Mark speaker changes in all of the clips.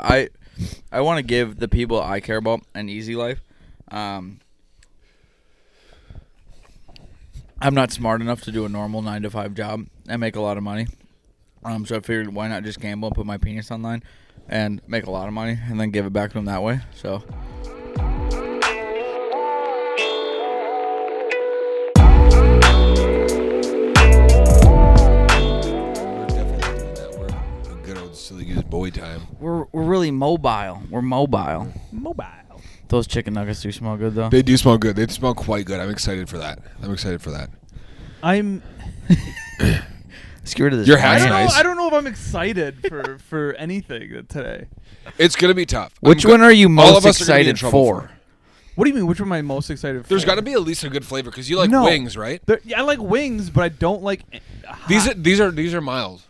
Speaker 1: I want to give the people I care about an easy life. I'm not smart enough to do a normal 9-to-5 job and make a lot of money. So I figured, why not just gamble and put my penis online and make a lot of money and then give it back to them that way. So.
Speaker 2: Silly goose boy time.
Speaker 1: We're really mobile. We're mobile. Those chicken nuggets do smell good, though.
Speaker 2: They do smell good. They smell quite good. I'm excited for that.
Speaker 3: I'm
Speaker 1: scared of this.
Speaker 2: Your hat's nice.
Speaker 3: I don't know if I'm excited for anything today.
Speaker 2: It's gonna be tough.
Speaker 1: Which one are you
Speaker 2: all of
Speaker 1: most
Speaker 2: us are gonna be in
Speaker 1: excited
Speaker 2: trouble
Speaker 1: for?
Speaker 3: What do you mean? Which one am I most excited for?
Speaker 2: There's got to be at least a good flavor because you like
Speaker 3: No.
Speaker 2: wings, right?
Speaker 3: Yeah, I like wings, but I don't like.
Speaker 2: These are mild.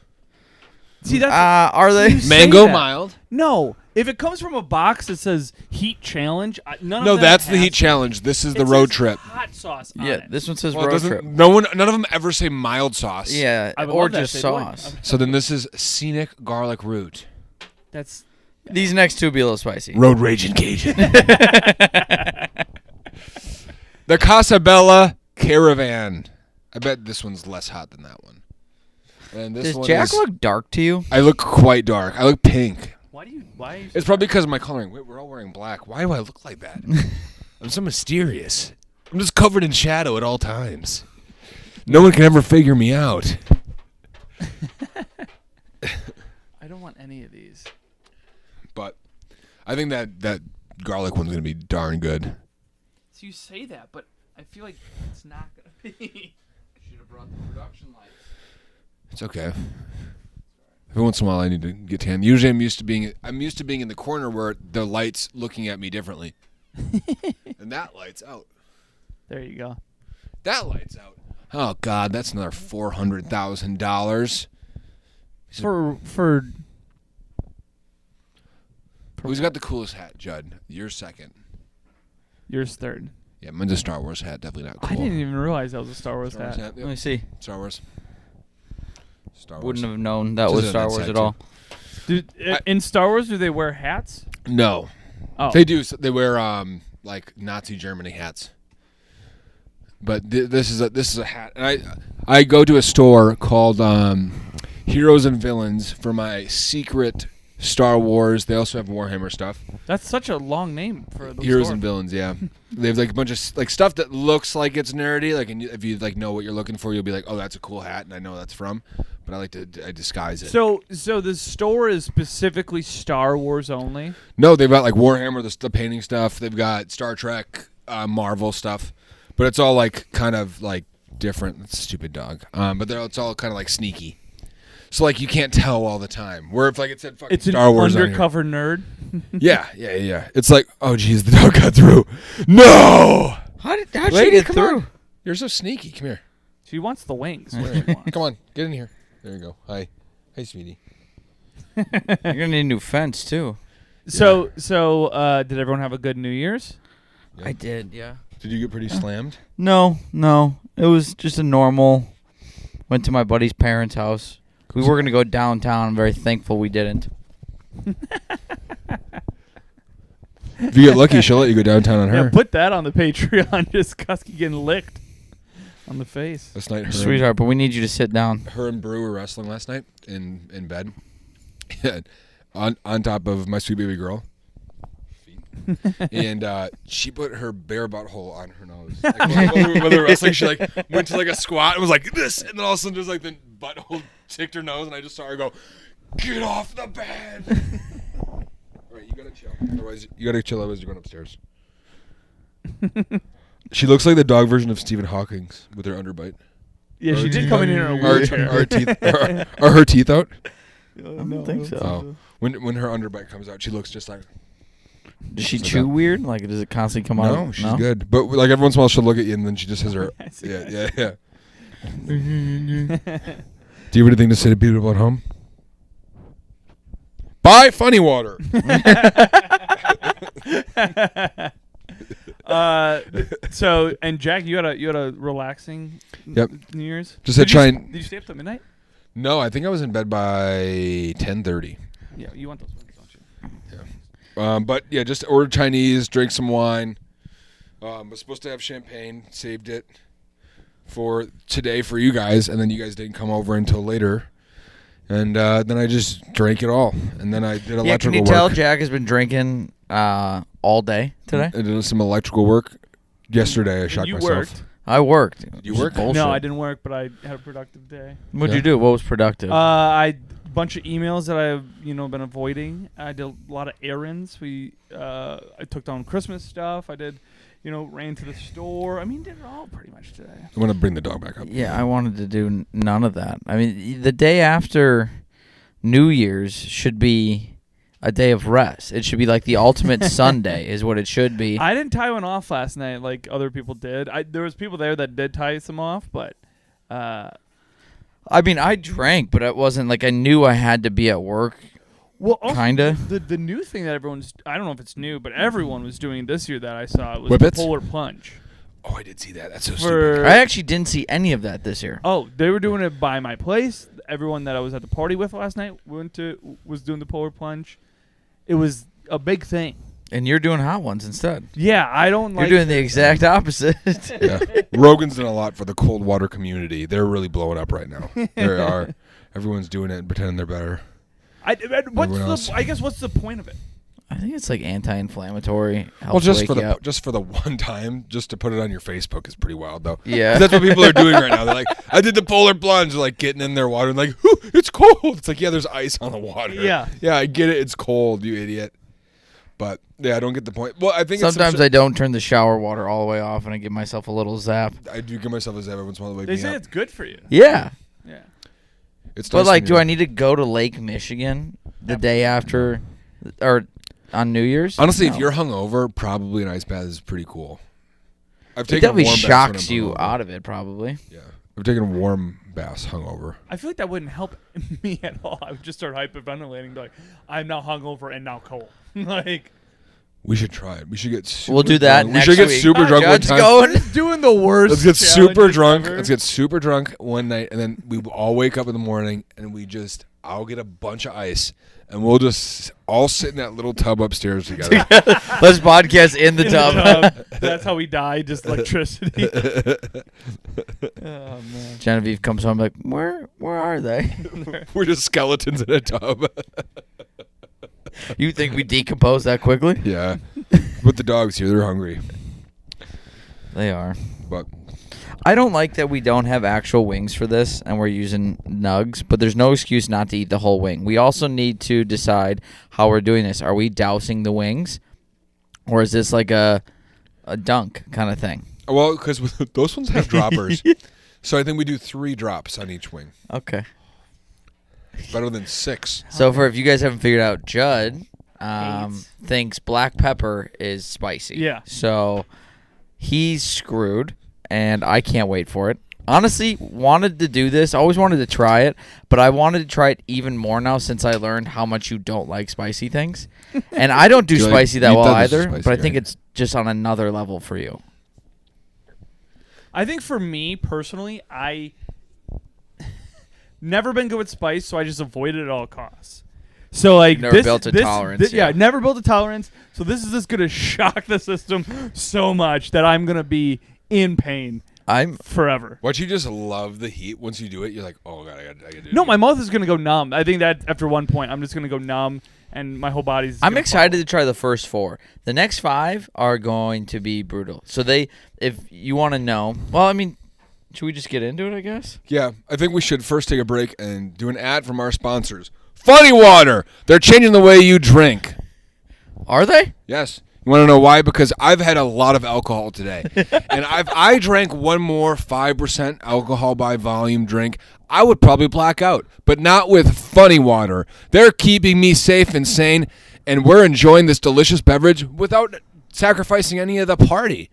Speaker 3: See, that's
Speaker 1: Are they?
Speaker 3: you say
Speaker 2: Mango
Speaker 3: that.
Speaker 2: mild.
Speaker 3: No, if it comes from a box that says Heat Challenge, none of
Speaker 2: No,
Speaker 3: them
Speaker 2: that's the
Speaker 3: has-
Speaker 2: heat challenge. This is the
Speaker 3: It
Speaker 2: road
Speaker 3: says
Speaker 2: trip.
Speaker 3: Hot sauce. On
Speaker 1: Yeah,
Speaker 3: it.
Speaker 1: this one says
Speaker 2: Well,
Speaker 1: road trip.
Speaker 2: none of them ever say mild sauce.
Speaker 1: Yeah,
Speaker 3: I would
Speaker 1: or
Speaker 3: love that
Speaker 1: just
Speaker 3: if they would.
Speaker 1: sauce.
Speaker 2: So then this is scenic garlic root.
Speaker 3: That's
Speaker 1: These next two be a little spicy.
Speaker 2: Road rage and Cajun. The Casabella Caravan. I bet this one's less hot than that one. And this
Speaker 1: Does
Speaker 2: one
Speaker 1: Jack
Speaker 2: is,
Speaker 1: look dark to you?
Speaker 2: I look quite dark. I look pink.
Speaker 3: why are you
Speaker 2: It's probably because of my coloring. Wait, we're all wearing black. Why do I look like that? I'm so mysterious. I'm just covered in shadow at all times. No one can ever figure me out.
Speaker 3: I don't want any of these.
Speaker 2: But I think that garlic one's going to be darn good.
Speaker 3: So you say that, but I feel like it's not gonna be.
Speaker 1: Should have brought the production lights.
Speaker 2: It's okay. Every once in a while, I need to get tan. Usually, I'm used to being in the corner where the light's looking at me differently, and that light's out.
Speaker 3: There you go.
Speaker 2: That light's out. Oh God, that's another $400,000.
Speaker 3: For
Speaker 2: Who's got the coolest hat, Judd? You're second.
Speaker 3: yours third.
Speaker 2: Yeah, mine's a Star Wars hat. Definitely not cool.
Speaker 3: I didn't even realize that was a Star Wars
Speaker 2: Star Wars
Speaker 3: hat.
Speaker 2: hat.
Speaker 1: Let me
Speaker 2: Yep.
Speaker 1: see.
Speaker 2: Star Wars. Star Wars.
Speaker 1: Wouldn't have known that
Speaker 2: This
Speaker 1: was
Speaker 2: is
Speaker 1: Star
Speaker 2: on that
Speaker 1: Wars
Speaker 2: side,
Speaker 1: at all.
Speaker 3: In Star Wars, do they wear hats?
Speaker 2: No,
Speaker 3: Oh,
Speaker 2: they do. They wear like Nazi Germany hats. But this is a hat, and I go to a store called Heroes and Villains for my secret Star Wars. They also have Warhammer stuff.
Speaker 3: That's such a long name for the
Speaker 2: Heroes
Speaker 3: store.
Speaker 2: and Villains, yeah. They have like a bunch of like stuff that looks like it's nerdy. Like, and if you like know what you're looking for, you'll be like, "Oh, that's a cool hat," and I know that's from. But I disguise it.
Speaker 3: So the store is specifically Star Wars only.
Speaker 2: No, they've got like Warhammer, the painting stuff. They've got Star Trek, Marvel stuff, but it's all like kind of like different. Stupid dog. But it's all kind of like sneaky. So like you can't tell all the time. Where if like it said fucking
Speaker 3: It's
Speaker 2: Star
Speaker 3: an
Speaker 2: Wars
Speaker 3: undercover nerd.
Speaker 2: on here. Yeah. It's like, oh geez, the dog got through. No.
Speaker 1: How'd she
Speaker 2: Lady,
Speaker 1: get
Speaker 2: come
Speaker 1: through?
Speaker 2: on. You're so sneaky. Come here.
Speaker 3: She wants the wings. What does she want?
Speaker 2: Come on. Get in here. There you go. Hi, sweetie.
Speaker 1: You're gonna need a new fence too.
Speaker 3: So did everyone have a good New Year's?
Speaker 2: Yeah.
Speaker 1: I did, yeah.
Speaker 2: Did you get pretty slammed?
Speaker 1: No. It was just a normal. Went to my buddy's parents' house. We were gonna go downtown. I'm very thankful we didn't.
Speaker 2: If you get lucky, she'll let you go downtown on her.
Speaker 3: Yeah, put that on the Patreon. Just Cuske getting licked on the face.
Speaker 2: Last night,
Speaker 1: Sweetheart, but we need you to sit down.
Speaker 2: her and Brew were wrestling last night in bed, on top of my sweet baby girl. And she put her bare butthole on her nose. Like, when they were wrestling, she like went to like a squat and was like this, and then all of a sudden just like the butthole ticked her nose, and I just saw her go, "Get off the bed!" All right, you gotta chill. Otherwise, you're going upstairs. She looks like the dog version of Stephen Hawking's with her underbite.
Speaker 3: Yeah, she did come in here in a
Speaker 2: Are
Speaker 3: wheelchair.
Speaker 2: her teeth are her teeth out?
Speaker 1: I don't think so.
Speaker 2: Oh, when her underbite comes out, she looks just like.
Speaker 1: Does she
Speaker 2: So
Speaker 1: chew
Speaker 2: that-
Speaker 1: weird? Like, does it constantly come out?
Speaker 2: No, she's good. But like every once in a while, she'll look at you and then she just has her.
Speaker 3: I see
Speaker 2: Yeah. Do you have anything to say to people at home? Buy funny water.
Speaker 3: So and Jack, you had a relaxing
Speaker 2: Yep.
Speaker 3: New Year's.
Speaker 2: Just had
Speaker 3: Did you stay up till midnight?
Speaker 2: No, I think I was in bed by 10:30.
Speaker 3: Yeah, you want those ones, don't you?
Speaker 2: But yeah, just ordered Chinese, drank some wine. Was supposed to have champagne, saved it for today for you guys, and then you guys didn't come over until later. And then I just drank it all, and then I did electrical
Speaker 1: Yeah, can you
Speaker 2: work.
Speaker 1: tell Jack has been drinking all day today?
Speaker 2: I did some electrical work yesterday. I shocked
Speaker 3: You
Speaker 2: myself.
Speaker 3: worked.
Speaker 1: I worked.
Speaker 2: You
Speaker 1: Which is
Speaker 2: work?
Speaker 1: bullshit.
Speaker 3: No, I didn't work, but I had a productive day.
Speaker 1: What'd
Speaker 2: Yeah.
Speaker 1: you do? What was productive?
Speaker 3: I bunch of emails that I've been avoiding. I did a lot of errands. I took down Christmas stuff. I did, ran to the store. I mean, did it all pretty much today.
Speaker 2: I'm gonna bring the dog back up.
Speaker 1: Yeah, I wanted to do none of that. I mean, the day after New Year's should be a day of rest. It should be like the ultimate Sunday is what it should be.
Speaker 3: I didn't tie one off last night like other people did. There was people there that did tie some off, but
Speaker 1: I mean, I drank, but it wasn't like I knew I had to be at work.
Speaker 3: well, also
Speaker 1: Kinda.
Speaker 3: the new thing that I don't know if it's new, but everyone was doing this year that I saw was
Speaker 2: Whippets?
Speaker 3: the polar plunch.
Speaker 2: Oh, I did see that. That's so
Speaker 3: For-
Speaker 2: stupid.
Speaker 1: I actually didn't see any of that this year.
Speaker 3: Oh, they were doing it by my place. Everyone that I was at the party with last night was doing the polar plunge. It was a big thing.
Speaker 1: And you're doing hot ones instead.
Speaker 3: Yeah, I don't
Speaker 1: You're
Speaker 3: like.
Speaker 1: doing the exact opposite.
Speaker 2: Yeah. Rogan's done a lot for the cold water community. They're really blowing up right now. They are. Everyone's doing it and pretending they're better.
Speaker 3: What's
Speaker 2: else.
Speaker 3: I guess what's the point of it?
Speaker 1: I think it's like anti-inflammatory.
Speaker 2: Well,
Speaker 1: Helps
Speaker 2: just
Speaker 1: wake
Speaker 2: for
Speaker 1: you
Speaker 2: the
Speaker 1: up.
Speaker 2: just for the one time, just to put it on your Facebook is pretty wild though.
Speaker 1: Yeah.
Speaker 2: 'Cause that's what people are doing right now. They're like, I did the polar plunge, like getting in their water and like, "Ooh, it's cold. It's like, yeah, there's ice on the water.
Speaker 3: Yeah.
Speaker 2: Yeah, I get it. It's cold, you idiot. But yeah, I don't get the point. Well, I think
Speaker 1: Sometimes I don't turn the shower water all the way off, and I give myself a little zap.
Speaker 2: I do give myself a zap every once in a while to wake
Speaker 3: They
Speaker 2: me
Speaker 3: say
Speaker 2: up.
Speaker 3: it's good for you.
Speaker 1: Yeah.
Speaker 3: Yeah.
Speaker 2: It's
Speaker 1: But
Speaker 2: nice
Speaker 1: like,
Speaker 2: when
Speaker 1: do
Speaker 2: you're-
Speaker 1: I need to go to Lake Michigan the day after, or on New Year's?
Speaker 2: Honestly,
Speaker 1: No.
Speaker 2: if you're hungover, probably an ice bath is pretty cool. I've
Speaker 1: It
Speaker 2: taken
Speaker 1: definitely
Speaker 2: warm baths when
Speaker 1: shocks
Speaker 2: I'm
Speaker 1: you
Speaker 2: hungover.
Speaker 1: out of it, probably.
Speaker 2: Yeah, I've taken warm baths hungover.
Speaker 3: I feel like that wouldn't help me at all. I would just start hyperventilating, be like, I'm now hungover and now cold. Like,
Speaker 2: We should try it. We should get super
Speaker 1: We'll do that
Speaker 2: drunk.
Speaker 1: next
Speaker 2: We should get
Speaker 1: week.
Speaker 2: super drunk one
Speaker 1: Judd's
Speaker 2: time.
Speaker 1: going.
Speaker 3: just doing the worst.
Speaker 2: Let's get super
Speaker 3: challenges
Speaker 2: drunk.
Speaker 3: ever.
Speaker 2: Let's get super drunk one night, and then we all wake up in the morning, and I'll get a bunch of ice, and we'll just all sit in that little tub upstairs together.
Speaker 1: Let's podcast in the
Speaker 3: In
Speaker 1: tub.
Speaker 3: That's how we die, just electricity. Oh, man.
Speaker 1: Genevieve comes home like, where are they?
Speaker 2: We're just skeletons in a tub.
Speaker 1: You think we decompose that quickly?
Speaker 2: Yeah, with the dogs here, they're hungry.
Speaker 1: They are.
Speaker 2: But
Speaker 1: I don't like that we don't have actual wings for this and we're using nugs, but there's no excuse not to eat the whole wing. We also need to decide how we're doing this. Are we dousing the wings? Or is this like a dunk kind of thing?
Speaker 2: well, because those ones have droppers, so I think we do 3 drops on each wing.
Speaker 1: Okay.
Speaker 2: Better than 6.
Speaker 1: So for if you guys haven't figured out, Judd
Speaker 3: Hates.
Speaker 1: thinks black pepper is spicy.
Speaker 3: Yeah.
Speaker 1: So he's screwed, and I can't wait for it. Honestly, wanted to do this. Always wanted to try it, but I wanted to try it even more now since I learned how much you don't like spicy things. And I don't do
Speaker 2: You're like,
Speaker 1: spicy that
Speaker 2: you
Speaker 1: well
Speaker 2: thought this was
Speaker 1: either,
Speaker 2: spicy,
Speaker 1: but I think
Speaker 2: right?
Speaker 1: it's just on another level for you.
Speaker 3: I think for me personally, I never been good with spice, so I just avoid it at all costs. So like
Speaker 1: Never built a tolerance,
Speaker 3: yeah,
Speaker 1: yeah.
Speaker 3: never built a tolerance. So this is just gonna shock the system so much that I'm gonna be in pain
Speaker 1: I'm
Speaker 3: forever.
Speaker 2: Why don't you just love the heat? Once you do it, you're like, oh god, I gotta do it.
Speaker 3: No,
Speaker 2: again.
Speaker 3: my mouth is gonna go numb. I think that after one point, I'm just gonna go numb, and my whole body's.
Speaker 1: I'm
Speaker 3: gonna
Speaker 1: excited to try the first 4. The next 5 are going to be brutal. So if you want to know, well, I mean, should we just get into it, I guess?
Speaker 2: Yeah, I think we should first take a break and do an ad from our sponsors. Funny Water! They're changing the way you drink.
Speaker 1: Are they?
Speaker 2: Yes. You want to know why? Because I've had a lot of alcohol today. And if I drank one more 5% alcohol by volume drink, I would probably black out. But not with Funny Water. They're keeping me safe and sane, and we're enjoying this delicious beverage without sacrificing any of the party.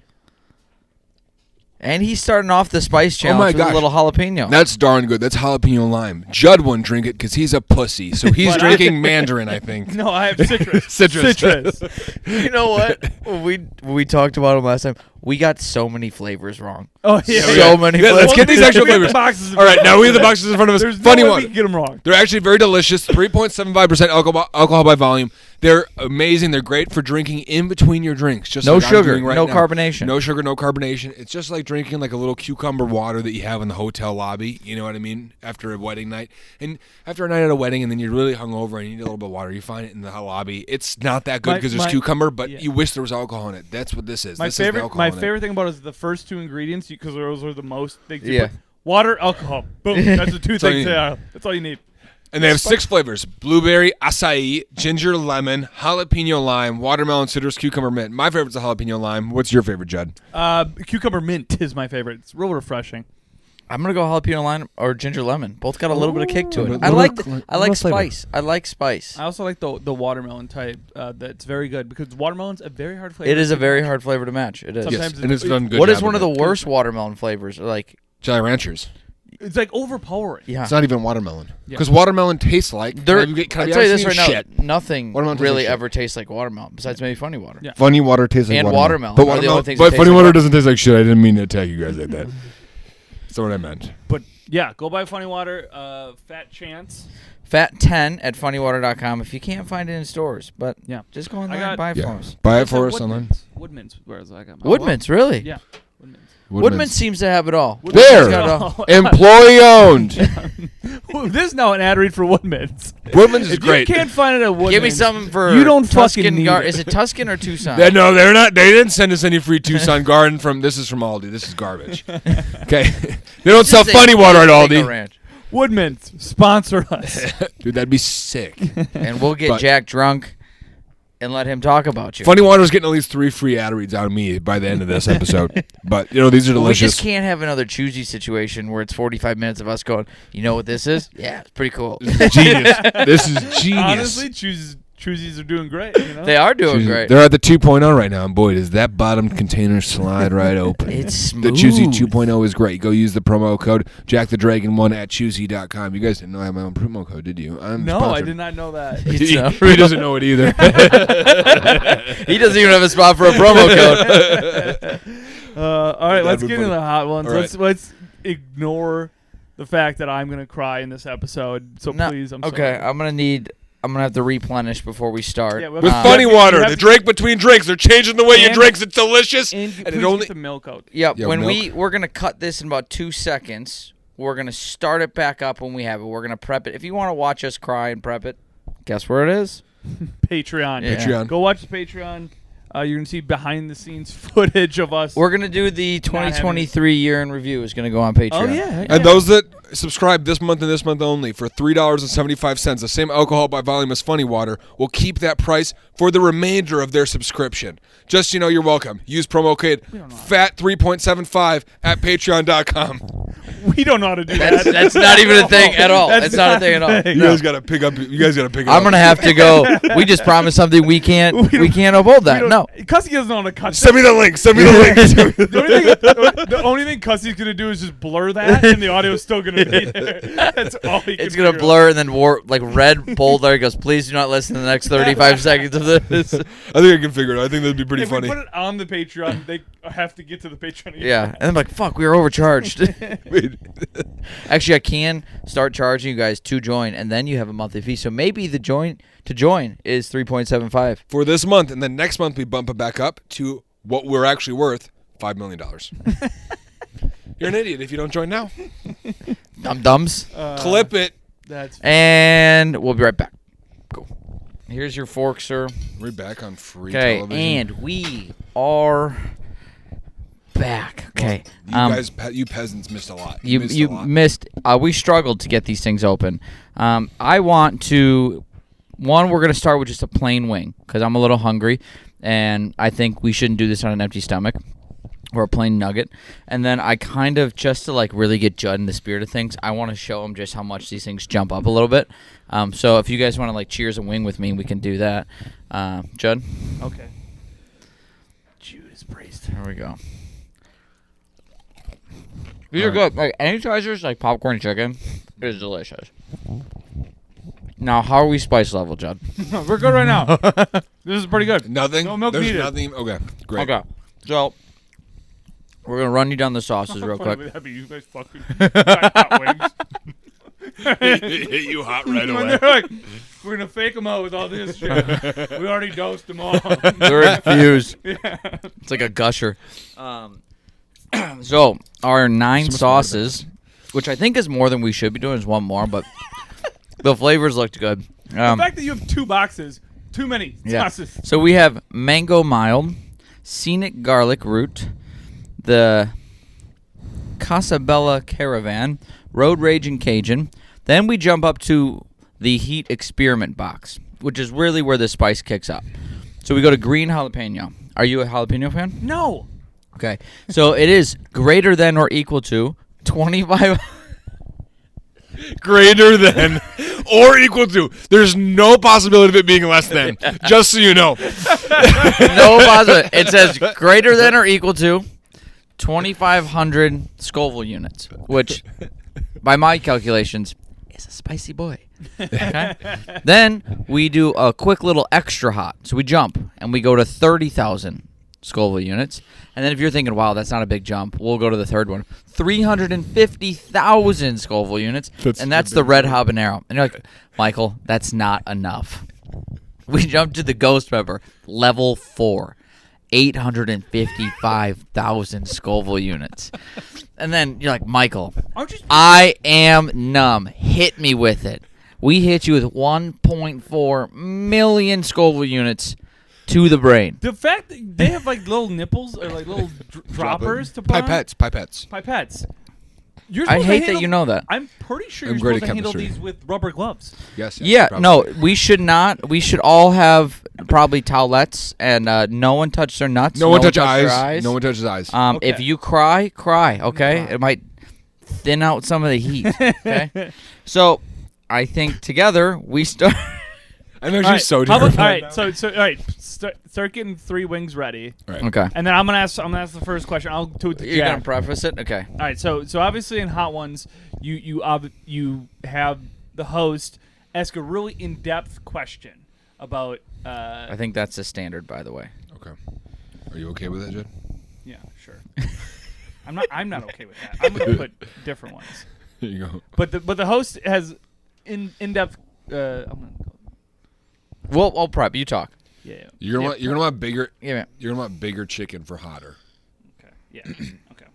Speaker 1: And he's starting off the spice challenge
Speaker 2: my
Speaker 1: with
Speaker 2: gosh.
Speaker 1: a little jalapeno.
Speaker 2: That's darn good. That's jalapeno lime. Judd wouldn't drink it because he's a pussy. So he's
Speaker 3: But I-
Speaker 2: drinking Mandarin, I think.
Speaker 3: No, I have citrus.
Speaker 2: Citrus.
Speaker 3: Citrus.
Speaker 1: You know what? when we talked about him last time, We got so many flavors wrong.
Speaker 3: Oh yeah,
Speaker 1: So many
Speaker 2: Yeah, let's
Speaker 1: flavors.
Speaker 2: get these actual
Speaker 3: We have the
Speaker 2: flavors.
Speaker 3: boxes in
Speaker 2: All right,
Speaker 3: front
Speaker 2: now
Speaker 3: of
Speaker 2: we have
Speaker 3: us.
Speaker 2: the boxes in front of us.
Speaker 3: There's
Speaker 2: Funny
Speaker 3: no way
Speaker 2: one.
Speaker 3: we can get them wrong.
Speaker 2: They're actually very delicious. 3.75% alcohol by volume. They're amazing. They're great for drinking in between your drinks. Just
Speaker 1: No
Speaker 2: like I'm
Speaker 1: sugar,
Speaker 2: doing right
Speaker 1: no
Speaker 2: now.
Speaker 1: carbonation.
Speaker 2: No sugar, no carbonation. It's just like drinking like a little cucumber water that you have in the hotel lobby. You know what I mean? After a wedding night. And after a night at a wedding and then you're really hungover and you need a little bit of water, you find it in the lobby. It's not that good because there's cucumber, but
Speaker 3: yeah.
Speaker 2: you wish there was alcohol in it. That's what this is.
Speaker 3: My
Speaker 2: This is the
Speaker 3: favorite,
Speaker 2: alcohol
Speaker 3: my
Speaker 2: in it.
Speaker 3: favorite thing about it is the first two ingredients because those are the most.
Speaker 1: Yeah.
Speaker 3: Water, alcohol. Boom. That's the two
Speaker 2: all
Speaker 3: things.
Speaker 2: you need.
Speaker 3: That's all you need.
Speaker 2: And they have 6 flavors: blueberry, acai, ginger, lemon, jalapeno lime, watermelon, citrus, cucumber, mint. My favorite's the jalapeno lime. What's your favorite, Judd?
Speaker 3: Cucumber mint is my favorite. It's real refreshing.
Speaker 1: I'm gonna go jalapeno lime or ginger lemon. Both got a little bit of kick to
Speaker 2: Ooh.
Speaker 1: it.
Speaker 2: A
Speaker 1: I
Speaker 2: little
Speaker 1: like
Speaker 2: bit-
Speaker 1: I like
Speaker 2: little flavor.
Speaker 1: spice. I like spice.
Speaker 3: I also like the watermelon type. That's very good because watermelon's a very hard flavor.
Speaker 1: It is a
Speaker 3: to
Speaker 1: very
Speaker 3: match.
Speaker 1: hard flavor to match. It is.
Speaker 3: Sometimes
Speaker 2: Yes, and it's done good.
Speaker 1: What is
Speaker 2: job
Speaker 1: one of
Speaker 2: with
Speaker 1: the
Speaker 2: it.
Speaker 1: worst watermelon flavors? Like,
Speaker 2: Jolly Ranchers?
Speaker 3: It's like overpowering.
Speaker 1: yeah.
Speaker 2: It's not even watermelon.
Speaker 3: Yeah.
Speaker 2: Because watermelon tastes like.
Speaker 1: There,
Speaker 2: Can I be
Speaker 1: I'll
Speaker 2: honest
Speaker 1: tell you
Speaker 2: with
Speaker 1: this right now.
Speaker 2: Shit.
Speaker 1: Nothing
Speaker 2: Watermelon tastes
Speaker 1: really
Speaker 2: like shit.
Speaker 1: ever tastes like watermelon, besides maybe funny water.
Speaker 3: Yeah.
Speaker 2: Funny water tastes like
Speaker 1: And watermelon
Speaker 2: But
Speaker 1: are the only things
Speaker 2: but
Speaker 1: that
Speaker 2: funny
Speaker 1: taste like
Speaker 2: water
Speaker 1: water.
Speaker 2: doesn't taste like shit. I didn't mean to attack you guys like that. That's not what I meant.
Speaker 3: But yeah, go buy Funny Water. Fat Chance.
Speaker 1: Fat 10 at funnywater.com if you can't find it in stores. But
Speaker 3: Yeah.
Speaker 1: just go online
Speaker 3: got-
Speaker 1: and buy it
Speaker 2: Yeah.
Speaker 1: for us.
Speaker 2: Buy it
Speaker 3: It's
Speaker 2: for
Speaker 3: at
Speaker 2: us online.
Speaker 3: Woodman's. Whereas I got.
Speaker 1: Woodman's, really?
Speaker 3: Yeah. Woodman's.
Speaker 1: Woodman's seems to have it all.
Speaker 2: There.
Speaker 1: Got it all.
Speaker 2: Employee owned.
Speaker 3: This is now an ad read for Woodman's.
Speaker 2: Woodman's is
Speaker 3: If
Speaker 2: great.
Speaker 3: you can't find it at Woodman's,
Speaker 1: Give me something for
Speaker 3: You don't
Speaker 1: Tuscan
Speaker 3: fucking need it.
Speaker 1: Is it Tuscan or Tucson?
Speaker 2: No, they're not. They didn't send us any free Tucson Garden from. This is from Aldi. This is garbage. Okay, they don't sell
Speaker 1: Just say
Speaker 2: funny water at
Speaker 1: Mango
Speaker 2: Aldi.
Speaker 1: Ranch.
Speaker 3: Woodman's sponsor us.
Speaker 2: Dude, that'd be sick.
Speaker 1: And we'll get
Speaker 2: But-
Speaker 1: Jack drunk and let him talk about you.
Speaker 2: Funny Water's getting at least 3 free ad reads out of me by the end of this episode. But these are
Speaker 1: Well, we
Speaker 2: delicious.
Speaker 1: just can't have another choosy situation where it's 45 minutes of us going, you know what this is? Yeah, it's pretty cool.
Speaker 2: Genius. This is genius.
Speaker 3: Honestly, choosies are doing great. You know?
Speaker 1: They are doing
Speaker 2: Choosy-
Speaker 1: great.
Speaker 2: They're at the 2.0 right now, and boy, does that bottom container slide right open.
Speaker 1: It's
Speaker 2: The
Speaker 1: smooth.
Speaker 2: Choosy 2.0 is great. Go use the promo code JackTheDragon1 at Choosy.com. You guys didn't know I have my own promo code, did you? I'm
Speaker 3: No, I
Speaker 2: sponsored.
Speaker 3: did not know that.
Speaker 1: It's not
Speaker 2: He doesn't know it either.
Speaker 1: He doesn't even have a spot for a promo code.
Speaker 3: All right, let's
Speaker 2: would
Speaker 3: get into
Speaker 2: funny.
Speaker 3: the hot ones.
Speaker 2: All right.
Speaker 3: Let's ignore the fact that I'm gonna cry in this episode. So
Speaker 1: No,
Speaker 3: please, I'm
Speaker 1: okay,
Speaker 3: sorry.
Speaker 1: I'm gonna have to replenish before we start.
Speaker 3: Yeah,
Speaker 2: With
Speaker 3: Uh,
Speaker 2: funny
Speaker 3: you have
Speaker 2: water,
Speaker 3: to-
Speaker 2: the drink between drinks. They're changing the way you
Speaker 3: And-
Speaker 2: drink. It's delicious.
Speaker 3: And you
Speaker 2: and
Speaker 3: please
Speaker 2: it only
Speaker 3: get the milk out.
Speaker 1: Yep.
Speaker 2: Yeah,
Speaker 1: when
Speaker 2: milk.
Speaker 1: we're gonna cut this in about 2 seconds. We're gonna start it back up when we have it. We're gonna prep it. If you want to watch us cry and prep it, guess where it is?
Speaker 3: Patreon.
Speaker 1: Yeah.
Speaker 2: Patreon.
Speaker 3: Go watch the Patreon. You're gonna see behind the scenes footage of us.
Speaker 1: We're gonna do the 2023 year in review. Is gonna go on Patreon.
Speaker 3: Oh yeah.
Speaker 2: And those that subscribe this month and this month only for $3.75, the same alcohol by volume as Funny Water, will keep that price for the remainder of their subscription. Just so you know, you're welcome. Use promo code FAT3.75 at patreon.com.
Speaker 3: We don't know how to do that.
Speaker 1: That's not even a thing at all. That's not a thing at all.
Speaker 2: You guys gotta pick up. You guys gotta pick it up.
Speaker 1: I'm gonna have to go. We just promised something we can't uphold that. No.
Speaker 3: Cuske doesn't know how to cut.
Speaker 2: Send me the link. Send me the link.
Speaker 3: The only thing Cuske's gonna do is just blur that, and the audio's still gonna be there. That's all he can
Speaker 1: It's gonna
Speaker 3: figure
Speaker 1: blur and then like red bold there. He goes, please do not listen to the next 35 seconds of this.
Speaker 2: I think I can figure it out. I think that'd be pretty
Speaker 3: If
Speaker 2: funny.
Speaker 3: we put it on the Patreon, they have to get to the Patreon.
Speaker 1: Yeah, and I'm like, fuck, we were overcharged.
Speaker 2: Wait.
Speaker 1: Actually, I can start charging you guys to join, and then you have a monthly fee. So maybe the join is 3.75.
Speaker 2: For this month, and then next month we bump it back up to what we're actually worth, $5 million. You're an idiot if you don't join now.
Speaker 1: Dum-dums.
Speaker 2: Clip it.
Speaker 3: That's
Speaker 1: And we'll be right back. Cool. Here's your fork, sir.
Speaker 2: We're back on free
Speaker 1: Okay,
Speaker 2: television.
Speaker 1: and we are back. Okay.
Speaker 2: You peasants missed a lot.
Speaker 1: You
Speaker 2: missed a lot.
Speaker 1: missed. We struggled to get these things open. I want to. One, we're gonna start with just a plain wing because I'm a little hungry, and I think we shouldn't do this on an empty stomach or a plain nugget. And then I kind of just to like really get Judd in the spirit of things, I want to show him just how much these things jump up a little bit. So if you guys want to like cheers a wing with me, we can do that. Judd.
Speaker 3: okay. Judas Priest.
Speaker 1: There we go. These are good. Like Energizers, like popcorn chicken, is delicious. Now, how are we spice level, Judd?
Speaker 3: We're good right now. This is pretty good.
Speaker 2: Nothing.
Speaker 3: No milk
Speaker 2: There's
Speaker 3: needed.
Speaker 2: nothing. Okay, great.
Speaker 1: Okay, so We're gonna run you down the sauces real
Speaker 3: Funny
Speaker 1: quick.
Speaker 3: would that be? You guys fucking got hot wings.
Speaker 2: Hit you hot right
Speaker 3: When
Speaker 2: away.
Speaker 3: they're like, we're gonna fake them out with all this shit. We already dosed them all.
Speaker 1: They're infused.
Speaker 3: Yeah.
Speaker 1: It's like a gusher. So our 9
Speaker 2: Some
Speaker 1: sauces, which I think is more than we should be doing, is one more, but the flavors looked good.
Speaker 3: The fact that you have 2 boxes, too many sauces.
Speaker 1: So we have mango mild, scenic garlic root, the Casabella Caravan, Road Rage and Cajun. Then we jump up to the Heat Experiment box, which is really where the spice kicks up. So we go to green jalapeno. Are you a jalapeno fan?
Speaker 3: No.
Speaker 1: Okay. So it is greater than or equal to 25.
Speaker 2: Greater than or equal to. There's no possibility of it being less than. Just so you know.
Speaker 1: No positive. It says greater than or equal to 2,500 Scoville units, which, by my calculations, is a spicy boy. Okay? Then we do a quick little extra hot. So we jump and we go to 30,000 Scoville units. And then if you're thinking, wow, that's not a big jump, we'll go to the third one. 350,000 Scoville units. And that's the red habanero. And you're like, Michael, that's not enough. We jump to the ghost pepper, level 4. 855,000 Scoville units. And then you're like, Michael, I am numb. Hit me with it. We hit you with 1.4 million Scoville units to the brain.
Speaker 3: The fact that they have like little nipples or like little droppers to put on. Pipettes. You're
Speaker 1: I
Speaker 3: supposed to
Speaker 1: hate that
Speaker 3: handle-
Speaker 1: you know that.
Speaker 3: I'm pretty sure
Speaker 2: I'm
Speaker 3: you're
Speaker 2: great
Speaker 3: supposed to
Speaker 2: at
Speaker 3: handle
Speaker 2: chemistry.
Speaker 3: these with rubber gloves.
Speaker 2: Yes.
Speaker 1: Yeah,
Speaker 2: probably.
Speaker 1: no, we should not. We should all have probably towelettes, and no one touch their nuts.
Speaker 2: No one touch
Speaker 1: their
Speaker 2: eyes. No one touches eyes.
Speaker 3: Okay.
Speaker 1: If you cry, okay? It might thin out some of the heat, okay? So I think together we start.
Speaker 2: I know
Speaker 3: All
Speaker 2: you're
Speaker 3: right,
Speaker 2: so
Speaker 3: how about-
Speaker 2: terrified.
Speaker 3: all right, so all right, start getting 3 wings ready,
Speaker 2: All right.
Speaker 1: Okay.
Speaker 3: and then I'm gonna ask the first question. I'll do it to
Speaker 1: You're going
Speaker 3: Jack.
Speaker 1: to preface it? Okay.
Speaker 3: All right, so obviously in Hot Ones, you have the host ask a really in-depth question about.
Speaker 1: I think that's the standard, by the way.
Speaker 2: Okay. Are you okay with that, Judd?
Speaker 3: Yeah, sure. I'm not okay with that. I'm gonna put different ones.
Speaker 2: Here you go.
Speaker 3: But the host has in-depth. I'm gonna go.
Speaker 1: I'll prep. You talk.
Speaker 3: Yeah.
Speaker 2: You're gonna want bigger.
Speaker 1: Yeah, man.
Speaker 2: You're gonna want bigger chicken for hotter.
Speaker 3: Okay. Yeah. Okay.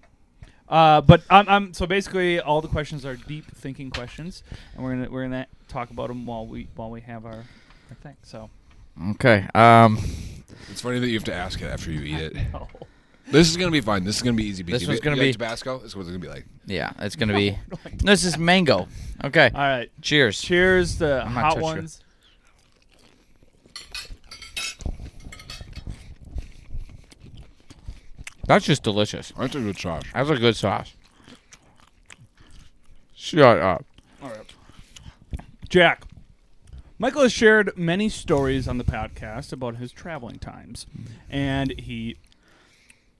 Speaker 3: But I'm so basically all the questions are deep thinking questions, and we're gonna talk about them while we have our thing. So.
Speaker 1: Okay.
Speaker 2: It's funny that you have to ask it after you eat it.
Speaker 3: Oh.
Speaker 2: This is gonna be fine. This is gonna be easy.
Speaker 1: This
Speaker 2: peasy.
Speaker 1: one's gonna
Speaker 2: You like
Speaker 1: be-
Speaker 2: Tabasco. This is what it's gonna be like.
Speaker 1: Yeah, it's going to be. This is mango. Okay.
Speaker 3: All right.
Speaker 1: Cheers.
Speaker 3: Cheers to
Speaker 1: I'm not
Speaker 3: Hot
Speaker 1: touching it.
Speaker 3: Ones.
Speaker 1: That's just delicious.
Speaker 2: That's a good sauce.
Speaker 1: That's a good sauce. Shut up.
Speaker 3: All right. Jack. Michael has shared many stories on the podcast about his traveling times, and he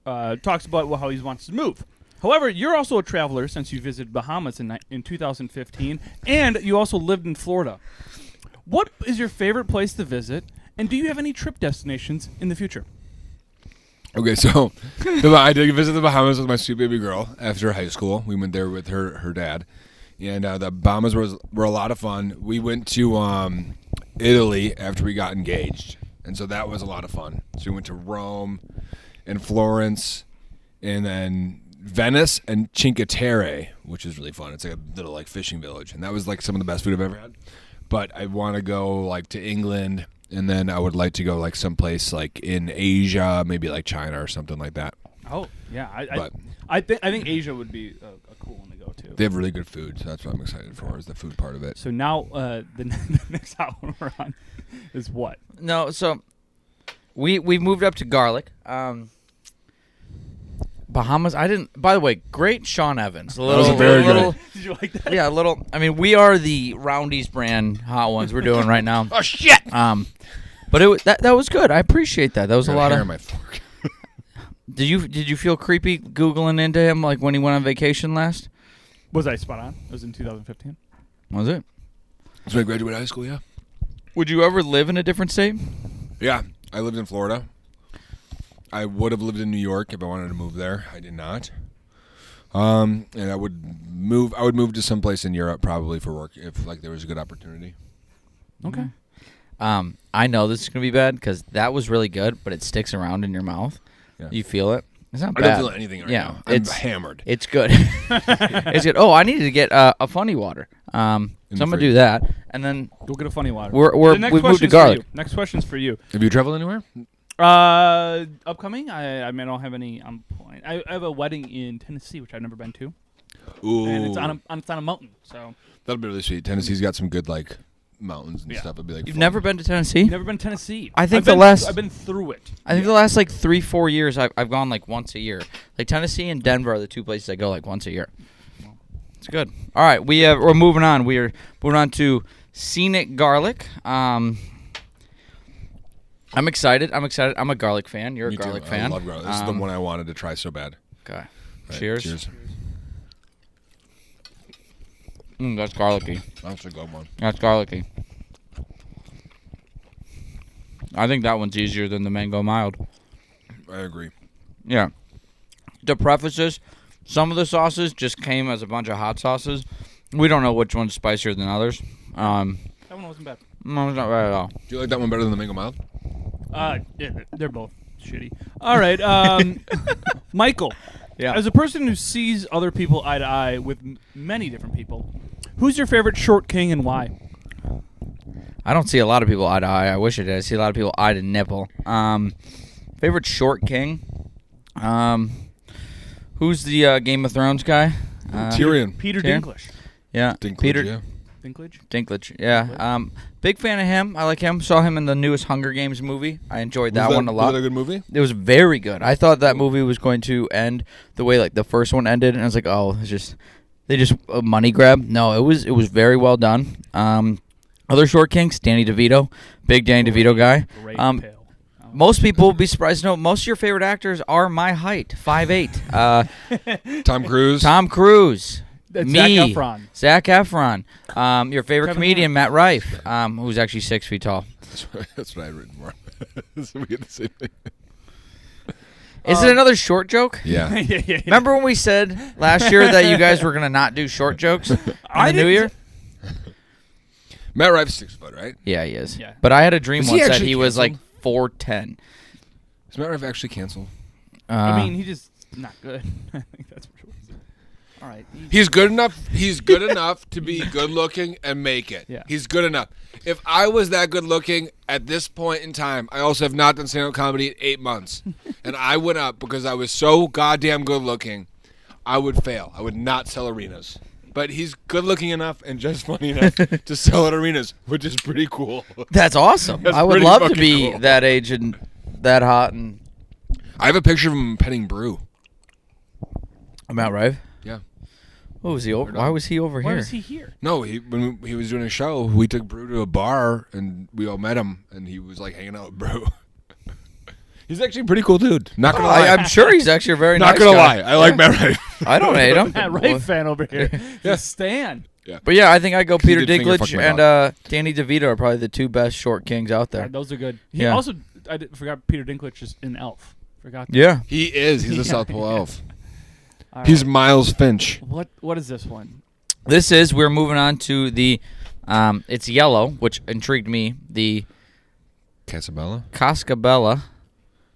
Speaker 3: talks about how he wants to move. However, you're also a traveler since you visited Bahamas in 2015, and you also lived in Florida. What is your favorite place to visit, and do you have any trip destinations in the future?
Speaker 2: Okay, so I did visit the Bahamas with my sweet baby girl after high school. We went there with her dad, and the Bahamas were a lot of fun. We went to Italy after we got engaged, and so that was a lot of fun. So we went to Rome and Florence, and then Venice and Cinque Terre, which is really fun. It's like a little like fishing village, and that was like some of the best food I've ever had. But I want to go like to England. And then I would like to go like someplace like in Asia, maybe like China or something like that.
Speaker 3: Oh, yeah.
Speaker 2: But
Speaker 3: I think Asia would be a cool one to go to.
Speaker 2: they have really good food, so that's what I'm excited for is the food part of it.
Speaker 3: So now the next hot one we're on is what?
Speaker 1: No, so we moved up to garlic. Bahamas. I didn't. By the way, great Sean Evans. A little,
Speaker 2: very good.
Speaker 1: little,
Speaker 3: Did you like that?
Speaker 1: yeah, a little. I mean, we are the Roundy's brand hot ones we're doing right now.
Speaker 2: Oh shit!
Speaker 1: But that was good. I appreciate that. That was a lot
Speaker 2: hair
Speaker 1: of.
Speaker 2: on my fork.
Speaker 1: Did you feel creepy googling into him like when he went on vacation last?
Speaker 3: Was I spot on? It was in 2015.
Speaker 1: Was it?
Speaker 2: So I graduated high school, yeah.
Speaker 1: Would you ever live in a different state?
Speaker 2: Yeah, I lived in Florida. I would have lived in New York if I wanted to move there. I did not. And I would move to someplace in Europe probably for work if like there was a good opportunity.
Speaker 3: Okay.
Speaker 1: I know this is gonna be bad because that was really good, but it sticks around in your mouth.
Speaker 2: Yeah.
Speaker 1: You feel it. It's not
Speaker 2: I
Speaker 1: bad.
Speaker 2: don't feel anything right
Speaker 1: Yeah,
Speaker 2: now. I'm hammered.
Speaker 1: It's good. It's good. Oh, I needed to get a funny water. So I'm gonna do that, and then
Speaker 3: Go get a funny water.
Speaker 1: we've moved to garlic.
Speaker 3: Next question's for you.
Speaker 2: Have you traveled anywhere?
Speaker 3: Upcoming? I mean, I don't have any. I have a wedding in Tennessee, which I've never been to,
Speaker 2: Ooh.
Speaker 3: and it's on a mountain. So
Speaker 2: That'll be really sweet. Tennessee's got some good like mountains and stuff. It'd be like
Speaker 1: You've
Speaker 2: fun.
Speaker 1: never been to Tennessee?
Speaker 3: never been to Tennessee.
Speaker 1: I think
Speaker 3: I've been through it.
Speaker 1: I think the last like 3-4 years I've gone like once a year. Like Tennessee and Denver are the two places I go like once a year. It's good. All right, we're moving on. We're moving on to scenic garlic. I'm excited. I'm a garlic fan. You're
Speaker 2: Me
Speaker 1: a garlic
Speaker 2: too.
Speaker 1: fan.
Speaker 2: I love garlic. This is the one I wanted to try so bad.
Speaker 1: Okay.
Speaker 2: Right,
Speaker 1: Cheers.
Speaker 2: Cheers.
Speaker 1: That's garlicky.
Speaker 2: That's a good one.
Speaker 1: That's garlicky. I think that one's easier than the mango mild.
Speaker 2: I agree.
Speaker 1: Yeah. To preface this, some of the sauces just came as a bunch of hot sauces. We don't know which one's spicier than others.
Speaker 3: That one wasn't bad.
Speaker 1: No, it's not bad at all.
Speaker 2: Do you like that one better than the mango mild?
Speaker 3: Yeah, they're both shitty. All right, Michael.
Speaker 1: Yeah.
Speaker 3: As a person who sees other people eye to eye with many different people, who's your favorite short king and why?
Speaker 1: I don't see a lot of people eye to eye. I wish I did. I see a lot of people eye to nipple. Favorite short king? Who's the Game of Thrones guy?
Speaker 2: Tyrion.
Speaker 3: Peter
Speaker 1: Tyrion?
Speaker 3: Dinklage.
Speaker 1: Yeah.
Speaker 2: Dinklage,
Speaker 1: Peter
Speaker 2: yeah.
Speaker 3: Dinklage?
Speaker 1: Yeah. Big fan of him. I like him. Saw him in the newest Hunger Games movie. I enjoyed that one a lot.
Speaker 2: Was that a good movie?
Speaker 1: It was very good. I thought that movie was going to end the way like the first one ended, and I was like, oh, they just a money grab. No, it was very well done. Other short kings, Danny DeVito, big Danny DeVito guy.
Speaker 3: Great pill.
Speaker 1: Most people will be surprised to know most of your favorite actors are my height, 5'8".
Speaker 2: Tom Cruise.
Speaker 1: Tom Cruise.
Speaker 3: That's
Speaker 1: Me.
Speaker 3: Zac Efron.
Speaker 1: Zac Efron. Your favorite
Speaker 3: Kevin
Speaker 1: comedian, Matt Rife, who's actually 6 feet tall.
Speaker 2: That's what I had written more. So we get the same thing.
Speaker 1: Is it another short joke?
Speaker 2: Yeah.
Speaker 3: yeah.
Speaker 1: Remember when we said last year that you guys were going to not do short jokes in the new year?
Speaker 2: Matt Rife's 6 foot, right?
Speaker 1: Yeah, he is.
Speaker 3: Yeah.
Speaker 1: But I had a dream
Speaker 2: Is he
Speaker 1: once that
Speaker 2: actually
Speaker 1: he was like
Speaker 2: canceled?
Speaker 1: 4'10".
Speaker 2: Is Matt Rife actually canceled?
Speaker 3: I mean, he just not good. I think that's what it was. All right.
Speaker 2: He's good enough. He's good enough to be good looking and make it.
Speaker 3: Yeah.
Speaker 2: He's good enough. If I was that good looking at this point in time, I also have not done stand-up comedy in 8 months, and I went up because I was so goddamn good looking, I would fail. I would not sell arenas. But he's good looking enough and just funny enough to sell at arenas, which is pretty cool.
Speaker 1: That's awesome.
Speaker 2: That's
Speaker 1: I would
Speaker 2: pretty
Speaker 1: love to
Speaker 2: fucking
Speaker 1: be
Speaker 2: cool.
Speaker 1: that age and that hot and
Speaker 2: I have a picture of him petting Brew.
Speaker 1: Matt Rife.
Speaker 2: Yeah.
Speaker 1: What was he over? Why was he over
Speaker 3: Why
Speaker 1: here?
Speaker 3: was he here?
Speaker 2: No, when he was doing a show, we took Brew to a bar, and we all met him, and he was like hanging out with Brew. He's actually a pretty cool dude. Not gonna lie.
Speaker 1: I'm sure he's actually a very
Speaker 2: Not
Speaker 1: nice
Speaker 2: gonna
Speaker 1: guy.
Speaker 2: lie. I like Matt Rife.
Speaker 1: I don't hate him.
Speaker 3: Matt Rife fan over here. Just Stan.
Speaker 1: But yeah, I think I go
Speaker 2: He
Speaker 1: Peter
Speaker 2: did finger fuck
Speaker 1: Dinklage
Speaker 2: my
Speaker 1: and Danny DeVito are probably the two best short kings out there.
Speaker 3: Those are good. He
Speaker 1: Yeah.
Speaker 3: also, forgot Peter Dinklage is in Elf. Forgot that.
Speaker 1: Yeah.
Speaker 2: He is. He's a
Speaker 3: Yeah.
Speaker 2: South Pole elf.
Speaker 3: All
Speaker 2: He's
Speaker 3: right.
Speaker 2: Miles Finch.
Speaker 3: What is this one?
Speaker 1: We're moving on to the, it's yellow, which intrigued me, the
Speaker 2: Casabella.
Speaker 1: Cascabella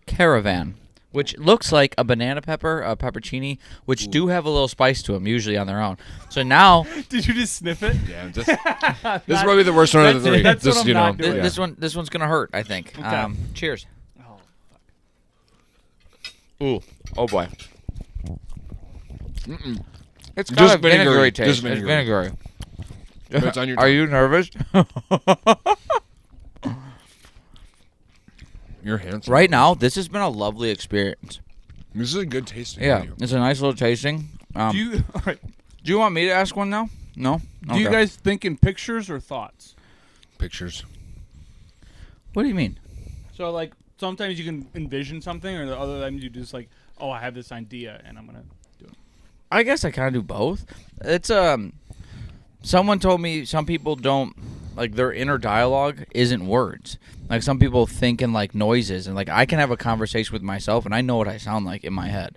Speaker 1: Caravan, which looks like a banana pepper, a peppercini, which do have a little spice to them, usually on their own. So now,
Speaker 3: Did you just sniff it?
Speaker 2: Yeah, this is probably the worst one of the three.
Speaker 3: That's
Speaker 2: Just,
Speaker 3: what I'm
Speaker 2: you know,
Speaker 3: not doing.
Speaker 1: this one's gonna hurt, I think.
Speaker 3: Okay.
Speaker 1: Cheers.
Speaker 3: Oh,
Speaker 1: Ooh, oh boy. It's got
Speaker 2: Just
Speaker 1: a vinegary
Speaker 2: vinegary,
Speaker 1: taste.
Speaker 2: just
Speaker 1: It's
Speaker 2: vinegary.
Speaker 1: vinegary.
Speaker 2: But it's on your
Speaker 1: Are
Speaker 2: tongue.
Speaker 1: you nervous?
Speaker 2: Your hands.
Speaker 1: Right now, this has been a lovely experience.
Speaker 2: This is a good tasting.
Speaker 1: Yeah,
Speaker 2: menu.
Speaker 1: it's a nice little tasting.
Speaker 3: Do you all right?
Speaker 1: Do you want me to ask one now? No?
Speaker 3: Do you
Speaker 1: Okay.
Speaker 3: guys think in pictures or thoughts?
Speaker 2: Pictures.
Speaker 1: What do you mean?
Speaker 3: So like sometimes you can envision something, or the other times you just like, oh, I have this idea and I'm gonna do it.
Speaker 1: I guess I kind of do both. It's someone told me some people don't like their inner dialogue isn't words. Like some people think in like noises, and like I can have a conversation with myself, and I know what I sound like in my head.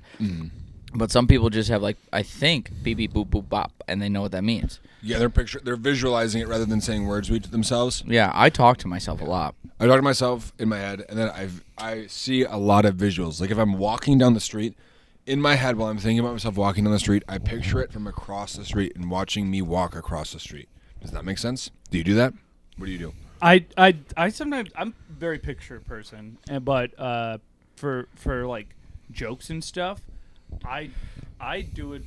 Speaker 1: But some people just have like I think beep beep boop boop bop, and they know what that means.
Speaker 2: Yeah, they're visualizing it rather than saying words to themselves.
Speaker 1: Yeah, I talk to myself a lot.
Speaker 2: I talk to myself in my head, and then I see a lot of visuals. Like if I'm walking down the street, in my head while I'm thinking about myself walking down the street, I picture it from across the street and watching me walk across the street. Does that make sense? Do you do that? What do you do?
Speaker 3: I sometimes I'm a very picture person, but for like jokes and stuff, I do it.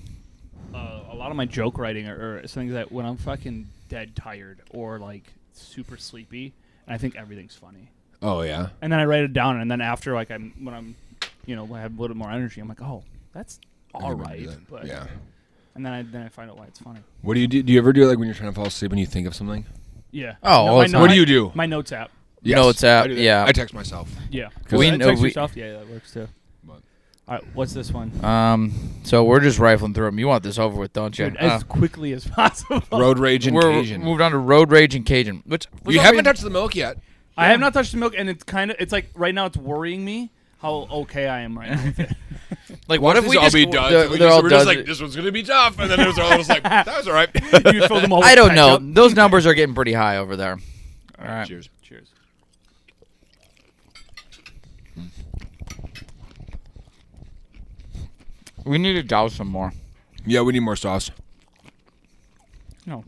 Speaker 3: A lot of my joke writing or something that when I'm fucking dead tired or like super sleepy, and I think everything's funny.
Speaker 2: Oh yeah.
Speaker 3: And then I write it down, and then after like when I'm I have a little more energy, I'm like, oh, that's all right. But
Speaker 2: yeah.
Speaker 3: And then I find out why it's funny.
Speaker 2: What do you do? Do you ever do it like when you're trying to fall asleep and you think of something?
Speaker 3: Yeah.
Speaker 1: Oh,
Speaker 3: No,
Speaker 1: all the time.
Speaker 2: What do you do?
Speaker 3: My notes app.
Speaker 2: Yes,
Speaker 1: Notes app,
Speaker 2: I do that.
Speaker 1: yeah.
Speaker 2: I text myself.
Speaker 3: Yeah.
Speaker 1: We
Speaker 3: Text
Speaker 1: know- we-
Speaker 3: yourself. Yeah, that works too.
Speaker 2: But-
Speaker 3: All right, what's this one?
Speaker 1: So we're just rifling through them. You want this over with, don't you?
Speaker 3: Dude, as quickly as possible.
Speaker 2: Road rage and
Speaker 1: We're
Speaker 2: Cajun.
Speaker 1: moved on to road rage and Cajun, which
Speaker 2: You haven't touched the milk yet.
Speaker 3: I have not touched the milk, and it's like right now it's worrying me how okay I am right now with it.
Speaker 1: Like, what if we
Speaker 2: all
Speaker 1: just
Speaker 2: be done?
Speaker 1: they're all
Speaker 2: We're just
Speaker 1: done.
Speaker 2: like, this one's gonna be tough, and then it was all just like, that was all right.
Speaker 3: You fill them all
Speaker 1: I
Speaker 3: with
Speaker 1: don't know.
Speaker 3: ketchup.
Speaker 1: Those numbers are getting pretty high over there. All right.
Speaker 2: Cheers.
Speaker 3: Cheers.
Speaker 1: We need to douse some more.
Speaker 2: Yeah, we need more sauce.
Speaker 3: No.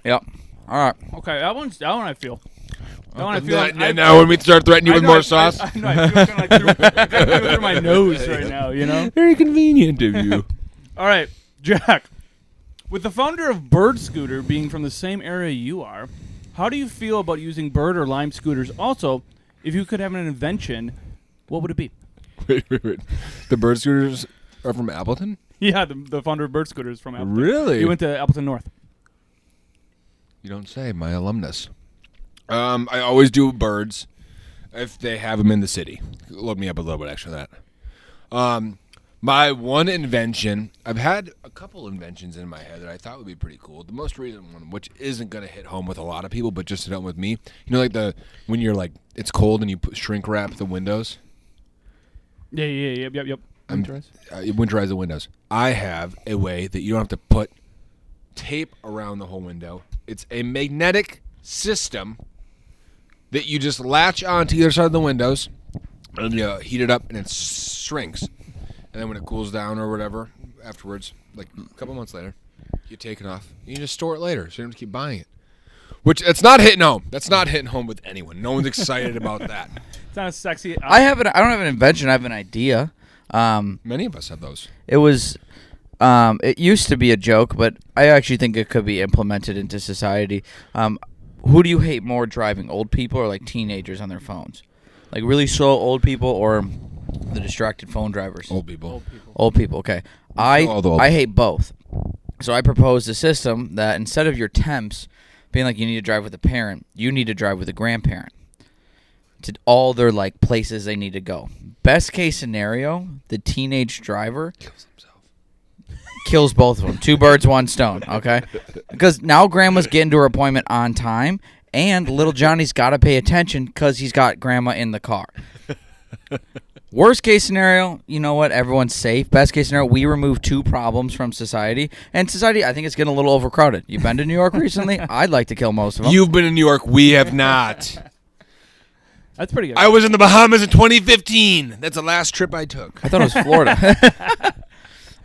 Speaker 1: Yep. All right.
Speaker 3: Okay, that one I feel. That one I feel. like
Speaker 2: Now when we start threatening you with more sauce,
Speaker 3: I know. I feel kind of like through my nose right now. You know.
Speaker 2: very convenient of you.
Speaker 3: All right, Jack. With the founder of Bird Scooter being from the same area you are, how do you feel about using Bird or Lime scooters? Also, if you could have an invention, what would it be?
Speaker 2: Wait. The bird scooters are from Appleton?
Speaker 3: Yeah, the founder of Bird Scooter is from Appleton.
Speaker 2: Really?
Speaker 3: He went to Appleton North.
Speaker 2: You don't say, my alumnus. I always do birds if they have them in the city. Load me up a little bit extra of that. My one invention, I've had a couple inventions in my head that I thought would be pretty cool. The most recent one, which isn't going to hit home with a lot of people, but just hit home with me. You know, like when you're like, it's cold and you shrink wrap the windows?
Speaker 3: Yep.
Speaker 2: Winterize the windows. I have a way that you don't have to put tape around the whole window. It's a magnetic system that you just latch onto either side of the windows, and you heat it up, and it shrinks. And then when it cools down or whatever, afterwards, like a couple months later, you take it off. You can just store it later, so you don't have to keep buying it. Which, it's not hitting home. That's not hitting home with anyone. No one's excited about that.
Speaker 3: It's not as sexy.
Speaker 1: I don't have an invention. I have an idea.
Speaker 2: Many of us have those.
Speaker 1: It was. It used to be a joke, but I actually think it could be implemented into society. Who do you hate more driving, old people or like teenagers on their phones? Like really slow old people or the distracted phone drivers?
Speaker 2: Old people.
Speaker 1: Old people, okay.
Speaker 2: all the old
Speaker 1: I hate both. So I proposed a system that instead of your temps being like you need to drive with a parent, you need to drive with a grandparent to all their like places they need to go. Best case scenario, the teenage driver kills both of them. Two birds, one stone, okay? Because now grandma's getting to her appointment on time, and little Johnny's got to pay attention because he's got grandma in the car. Worst case scenario, you know what? Everyone's safe. Best case scenario, we remove two problems from society. And society, I think it's getting a little overcrowded. You been to New York recently? I'd like to kill most of them.
Speaker 2: You've been in New York. We have not.
Speaker 3: That's pretty good.
Speaker 2: I was in the Bahamas in 2015. That's the last trip I took.
Speaker 1: I thought it was Florida.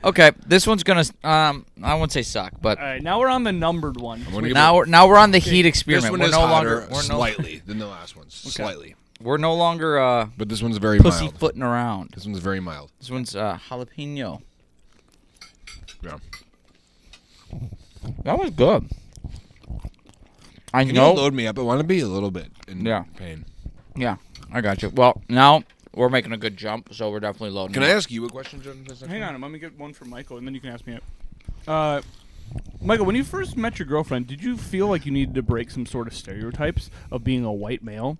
Speaker 1: Okay, this one's going to, I won't say suck, but
Speaker 3: All right, now we're on the numbered one.
Speaker 1: now we're on the heat experiment.
Speaker 2: This one
Speaker 1: we're
Speaker 2: is
Speaker 1: no
Speaker 2: hotter
Speaker 1: longer we're
Speaker 2: slightly than the last ones. Slightly.
Speaker 1: we're no longer
Speaker 2: But this one's very mild.
Speaker 1: pussyfooting around.
Speaker 2: This one's very mild.
Speaker 1: This one's jalapeno.
Speaker 2: Yeah.
Speaker 1: That was good. I
Speaker 2: Can
Speaker 1: know.
Speaker 2: you load me up? I want to be a little bit in pain.
Speaker 1: Yeah, I got you. Well, now we're making a good jump, so we're definitely loading.
Speaker 2: Can
Speaker 1: up.
Speaker 2: I ask you a question, Jordan?
Speaker 3: Hang on, let me get one from Michael, and then you can ask me it. Michael, when you first met your girlfriend, did you feel like you needed to break some sort of stereotypes of being a white male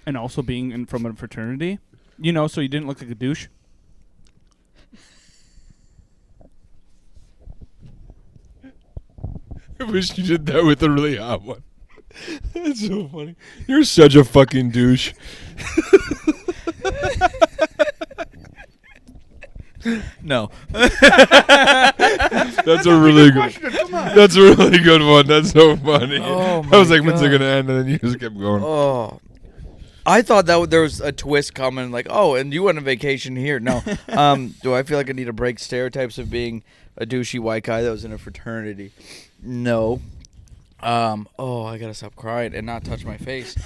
Speaker 3: and also being from a fraternity? You know, so you didn't look like a douche?
Speaker 2: I wish you did that with a really hot one. That's so funny. You're such a fucking douche.
Speaker 1: No.
Speaker 2: That's a really good. That's a really good one. That's so funny.
Speaker 1: Oh
Speaker 2: I was
Speaker 1: my
Speaker 2: like, when's it
Speaker 1: God.
Speaker 2: gonna end? And then you just kept going.
Speaker 1: Oh. I thought that there was a twist coming, like, oh, and you went on vacation here. No. Do I feel like I need to break stereotypes of being a douchey white guy that was in a fraternity? No. Oh, I gotta stop crying and not touch my face.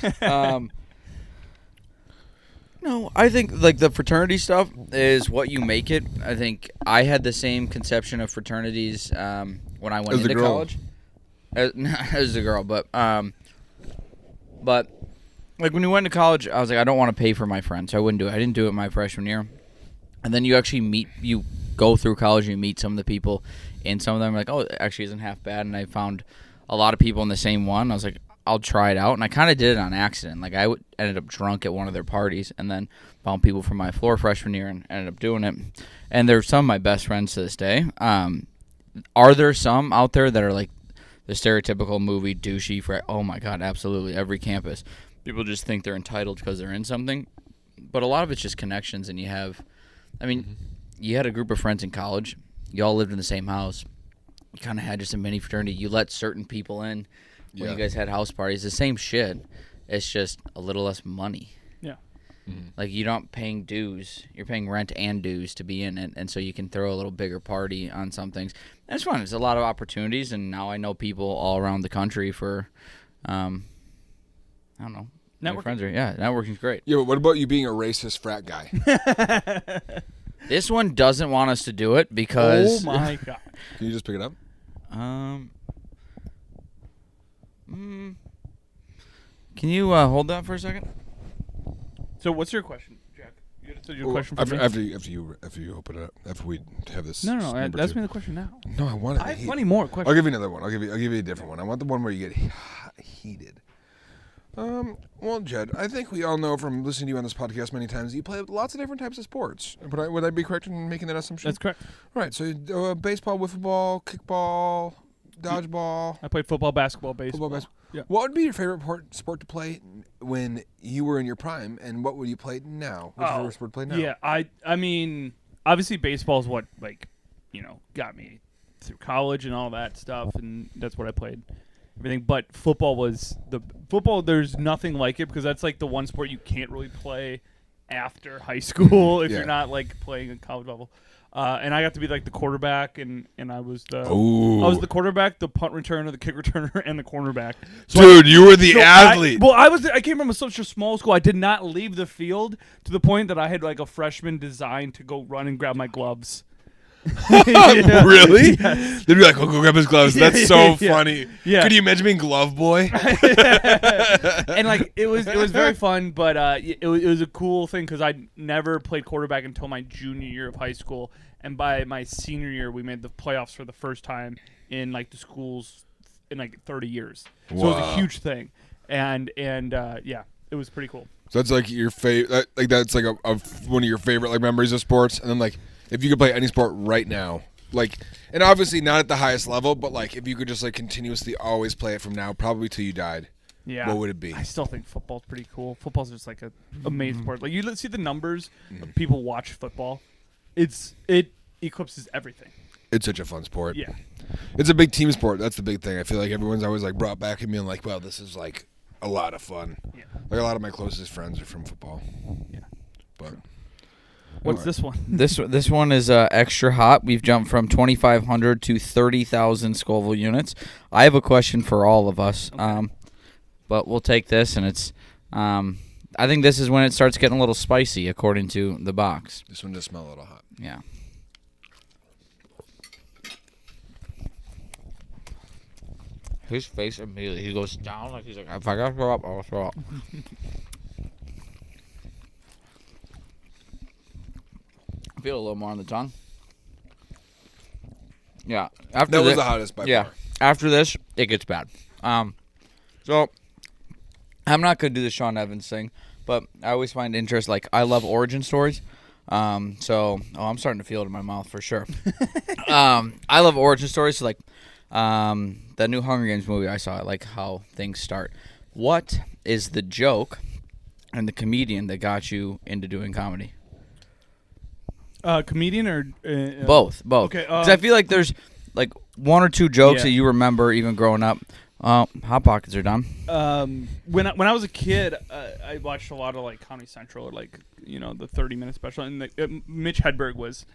Speaker 1: No, I think like the fraternity stuff is what you make it. I think I had the same conception of fraternities when I went
Speaker 2: As a
Speaker 1: into
Speaker 2: girl.
Speaker 1: college. As a girl, but like when we went to college, I was like, I don't want to pay for my friends, so I wouldn't do it. I didn't do it my freshman year, and then you actually go through college, and you meet some of the people, and some of them are like, oh, it actually isn't half bad, and I found a lot of people in the same one. I was like, I'll try it out, and I kind of did it on accident. Like I ended up drunk at one of their parties, and then found people from my floor freshman year, and ended up doing it. And they're some of my best friends to this day. Are there some out there that are like the stereotypical movie douchey? Oh my God, absolutely. Every campus, people just think they're entitled because they're in something, but a lot of it's just connections. And you have, I mean, you had a group of friends in college. You all lived in the same house. You kind of had just a mini fraternity. You let certain people in. When you guys had house parties, the same shit. It's just a little less money.
Speaker 3: Yeah.
Speaker 1: Like you're not paying dues. You're paying rent and dues to be in it, and so you can throw a little bigger party on some things. And it's fun. It's a lot of opportunities, and now I know people all around the country for, I don't know. My friends are, networking's great.
Speaker 2: Yeah, but what about you being a racist frat guy?
Speaker 1: This one doesn't want us to do it because.
Speaker 3: Oh my God.
Speaker 2: Can you just pick it up?
Speaker 1: Can you hold that for a second?
Speaker 3: So what's your question, Jack? You had your question for
Speaker 2: after,
Speaker 3: me?
Speaker 2: after you open it up, after we have this.
Speaker 3: No,
Speaker 2: number
Speaker 3: ask
Speaker 2: two.
Speaker 3: me the question now.
Speaker 2: No, I want it.
Speaker 3: I have plenty more questions.
Speaker 2: I'll give you another one. I'll give you a different one. I want the one where you get heated. Well, Judd, I think we all know from listening to you on this podcast many times, you play lots of different types of sports. Would I be correct in making that assumption?
Speaker 3: That's correct.
Speaker 2: Right. So baseball, wiffle ball, kickball, dodgeball.
Speaker 3: I played football, basketball, baseball. Yeah.
Speaker 2: What would be your favorite sport to play when you were in your prime, and what would you play now? What's your favorite sport to play now?
Speaker 3: Yeah, I mean, obviously baseball is what, like, got me through college and all that stuff, and that's what I played. Everything, but football was football. There's nothing like it because that's like the one sport you can't really play after high school if you're not like playing at college level. And I got to be like the quarterback, and I was the quarterback, the punt returner, the kick returner, and the cornerback. So
Speaker 2: dude, you were the athlete.
Speaker 3: I came from such a small school. I did not leave the field to the point that I had like a freshman designed to go run and grab my gloves.
Speaker 2: Really?
Speaker 3: Yes.
Speaker 2: They'd be like, "Oh, go grab his gloves." That's so funny.
Speaker 3: Yeah.
Speaker 2: Could you imagine being glove boy?
Speaker 3: And like it was very fun, but it was a cool thing because I never played quarterback until my junior year of high school, and by my senior year we made the playoffs for the first time in like the schools in like 30 years. So it was a huge thing, and yeah, it was pretty cool.
Speaker 2: So that's like your favorite. Like that's like a one of your favorite like memories of sports, and then like. If you could play any sport right now, like, and obviously not at the highest level, but like if you could just like continuously always play it from now, probably till you died, what would it be?
Speaker 3: I still think football's pretty cool. Football's just like an amazing sport. Like you see the numbers of people watch football, it eclipses everything.
Speaker 2: It's such a fun sport.
Speaker 3: Yeah,
Speaker 2: it's a big team sport. That's the big thing. I feel like everyone's always like brought back and being like, "Well, this is like a lot of fun."
Speaker 3: Yeah,
Speaker 2: like a lot of my closest friends are from football.
Speaker 3: Yeah,
Speaker 2: but.
Speaker 3: True. What's this one?
Speaker 1: This one is extra hot. We've jumped from 2,500 to 30,000 Scoville units. I have a question for all of us, but we'll take this, and it's. I think this is when it starts getting a little spicy, according to the box.
Speaker 2: This one does smell a little hot.
Speaker 1: Yeah. His face immediately, he goes down like he's like, if I gotta throw up, I'll throw up. Feel a little more on the tongue. Yeah.
Speaker 2: That was the hottest by far.
Speaker 1: After this, it gets bad. So I'm not gonna do the Sean Evans thing, but I always find interest. Like I love origin stories. I'm starting to feel it in my mouth for sure. I love origin stories. So like, that new Hunger Games movie I saw, I like how things start. What is the joke and the comedian that got you into doing comedy?
Speaker 3: Comedian or
Speaker 1: Both.
Speaker 3: Okay,
Speaker 1: Because I feel like there's like one or two jokes
Speaker 3: Yeah.
Speaker 1: that you remember even growing up. Hot Pockets are done.
Speaker 3: When I was a kid, I watched a lot of like Comedy Central or like the 30-minute special, and Mitch Hedberg was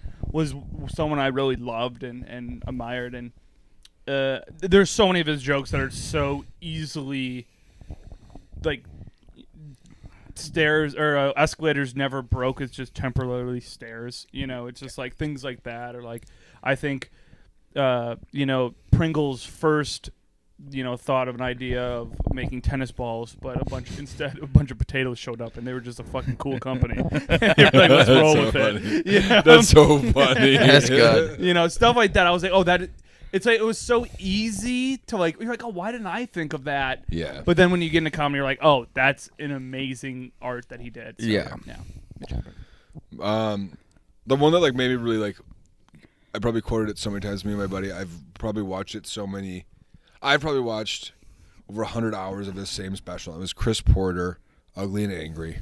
Speaker 3: someone I really loved and admired, and there's so many of his jokes that are so easily like stairs or escalators never broke. It's just temporarily stairs. It's just like things like that, or like I think Pringle's first thought of an idea of making tennis balls, but a bunch of potatoes showed up, and they were just a fucking cool company. They were like, let's roll with it. Yeah,
Speaker 2: That's so funny.
Speaker 1: That's good.
Speaker 3: Stuff like that. I was like, oh, it's like it was so easy to like. You're like, oh, why didn't I think of that?
Speaker 2: Yeah.
Speaker 3: But then when you get into comedy, you're like, oh, that's an amazing art that he did. So,
Speaker 1: Yeah.
Speaker 2: The one that like made me really like, I probably quoted it so many times. Me and my buddy, I've probably watched over 100 hours of this same special. It was Chris Porter, Ugly and Angry,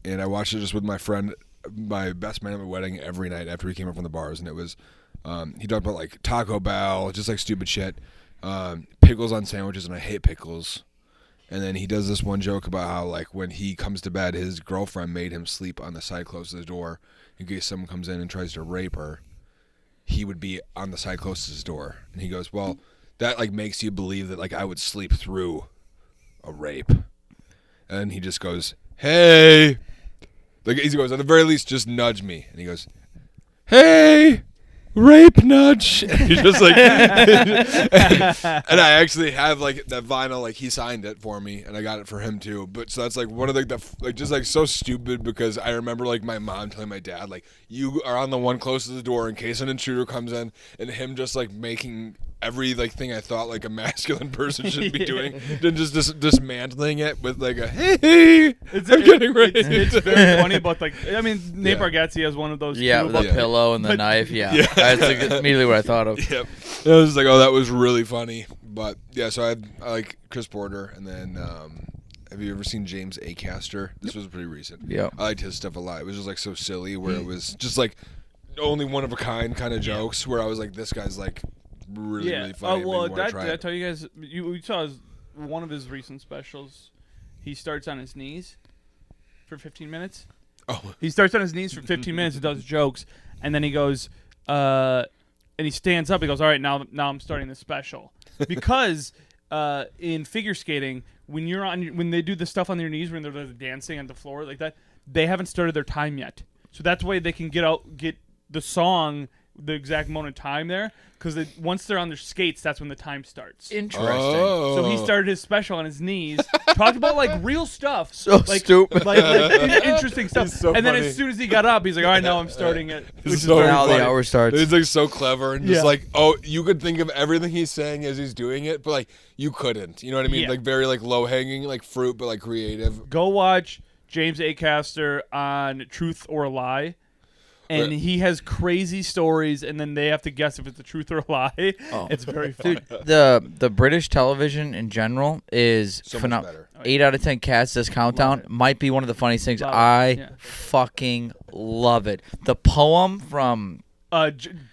Speaker 2: and I watched it just with my friend, my best man at my wedding, every night after he came up from the bars. And it was, he talked about like Taco Bell, just like stupid shit, pickles on sandwiches, and I hate pickles. And then he does this one joke about how like when he comes to bed, his girlfriend made him sleep on the side close to the door in case someone comes in and tries to rape her. He would be on the side close to his door, and he goes, well, that like makes you believe that like I would sleep through a rape. And he just goes, hey, like he goes, at the very least, just nudge me. And he goes, hey, rape nudge. And he's just like, and I actually have like that vinyl, like he signed it for me, and I got it for him too. But so that's like one of the like just like so stupid, because I remember like my mom telling my dad like, you are on the one close to the door in case an intruder comes in, and him just like making every like thing I thought like a masculine person should be doing, then just dismantling it with like a hey, I'm getting raped.
Speaker 3: It's very funny, but like I mean, Nate Bargatze has one of those.
Speaker 1: Yeah,
Speaker 3: too,
Speaker 1: with the pillow and the knife. Yeah. That's like immediately what I thought of.
Speaker 2: Yep. I was like, oh, that was really funny. But yeah, so I like Chris Porter, and then have you ever seen James Acaster? This was pretty recent.
Speaker 1: Yeah.
Speaker 2: I liked his stuff a lot. It was just like so silly, where it was just like only one of a kind kind of jokes, where I was like, this guy's like really funny.
Speaker 3: Well, did I tell you guys? You saw one of his recent specials. He starts on his knees for 15 minutes.
Speaker 2: Oh. He
Speaker 3: starts on his knees for 15 minutes and does jokes, and then he goes, and he stands up. He goes, all right, now I'm starting the special, because in figure skating, when they do the stuff on their knees when they're dancing on the floor like that, they haven't started their time yet. So that's why they can get the song the exact moment of time there, because once they're on their skates, that's when the time starts.
Speaker 1: Interesting.
Speaker 2: Oh.
Speaker 3: So he started his special on his knees, talked about like real stuff,
Speaker 1: So
Speaker 3: like,
Speaker 1: stupid.
Speaker 3: like interesting stuff.
Speaker 2: He's so
Speaker 3: and then
Speaker 2: funny.
Speaker 3: as soon as he got up, he's like, all right, now I'm starting it. Which is
Speaker 2: so
Speaker 3: very
Speaker 1: Now
Speaker 3: funny.
Speaker 1: the hour starts.
Speaker 2: It's like so clever, and just
Speaker 3: Yeah.
Speaker 2: like, oh, you could think of everything he's saying as he's doing it, but like you couldn't. You know what I mean?
Speaker 3: Yeah.
Speaker 2: Like very like low hanging like fruit, but like creative.
Speaker 3: Go watch James Acaster on Truth or Lie. And
Speaker 2: Right.
Speaker 3: he has crazy stories, and then they have to guess if it's the truth or a lie.
Speaker 1: Oh.
Speaker 3: It's very funny.
Speaker 1: Dude, the British television in general is
Speaker 2: So much
Speaker 1: phenomenal.
Speaker 2: better.
Speaker 1: 8 out of 10 cats. This countdown
Speaker 3: it.
Speaker 1: might be one of the funniest things.
Speaker 3: Love it.
Speaker 1: I
Speaker 3: Yeah.
Speaker 1: fucking love it. The poem from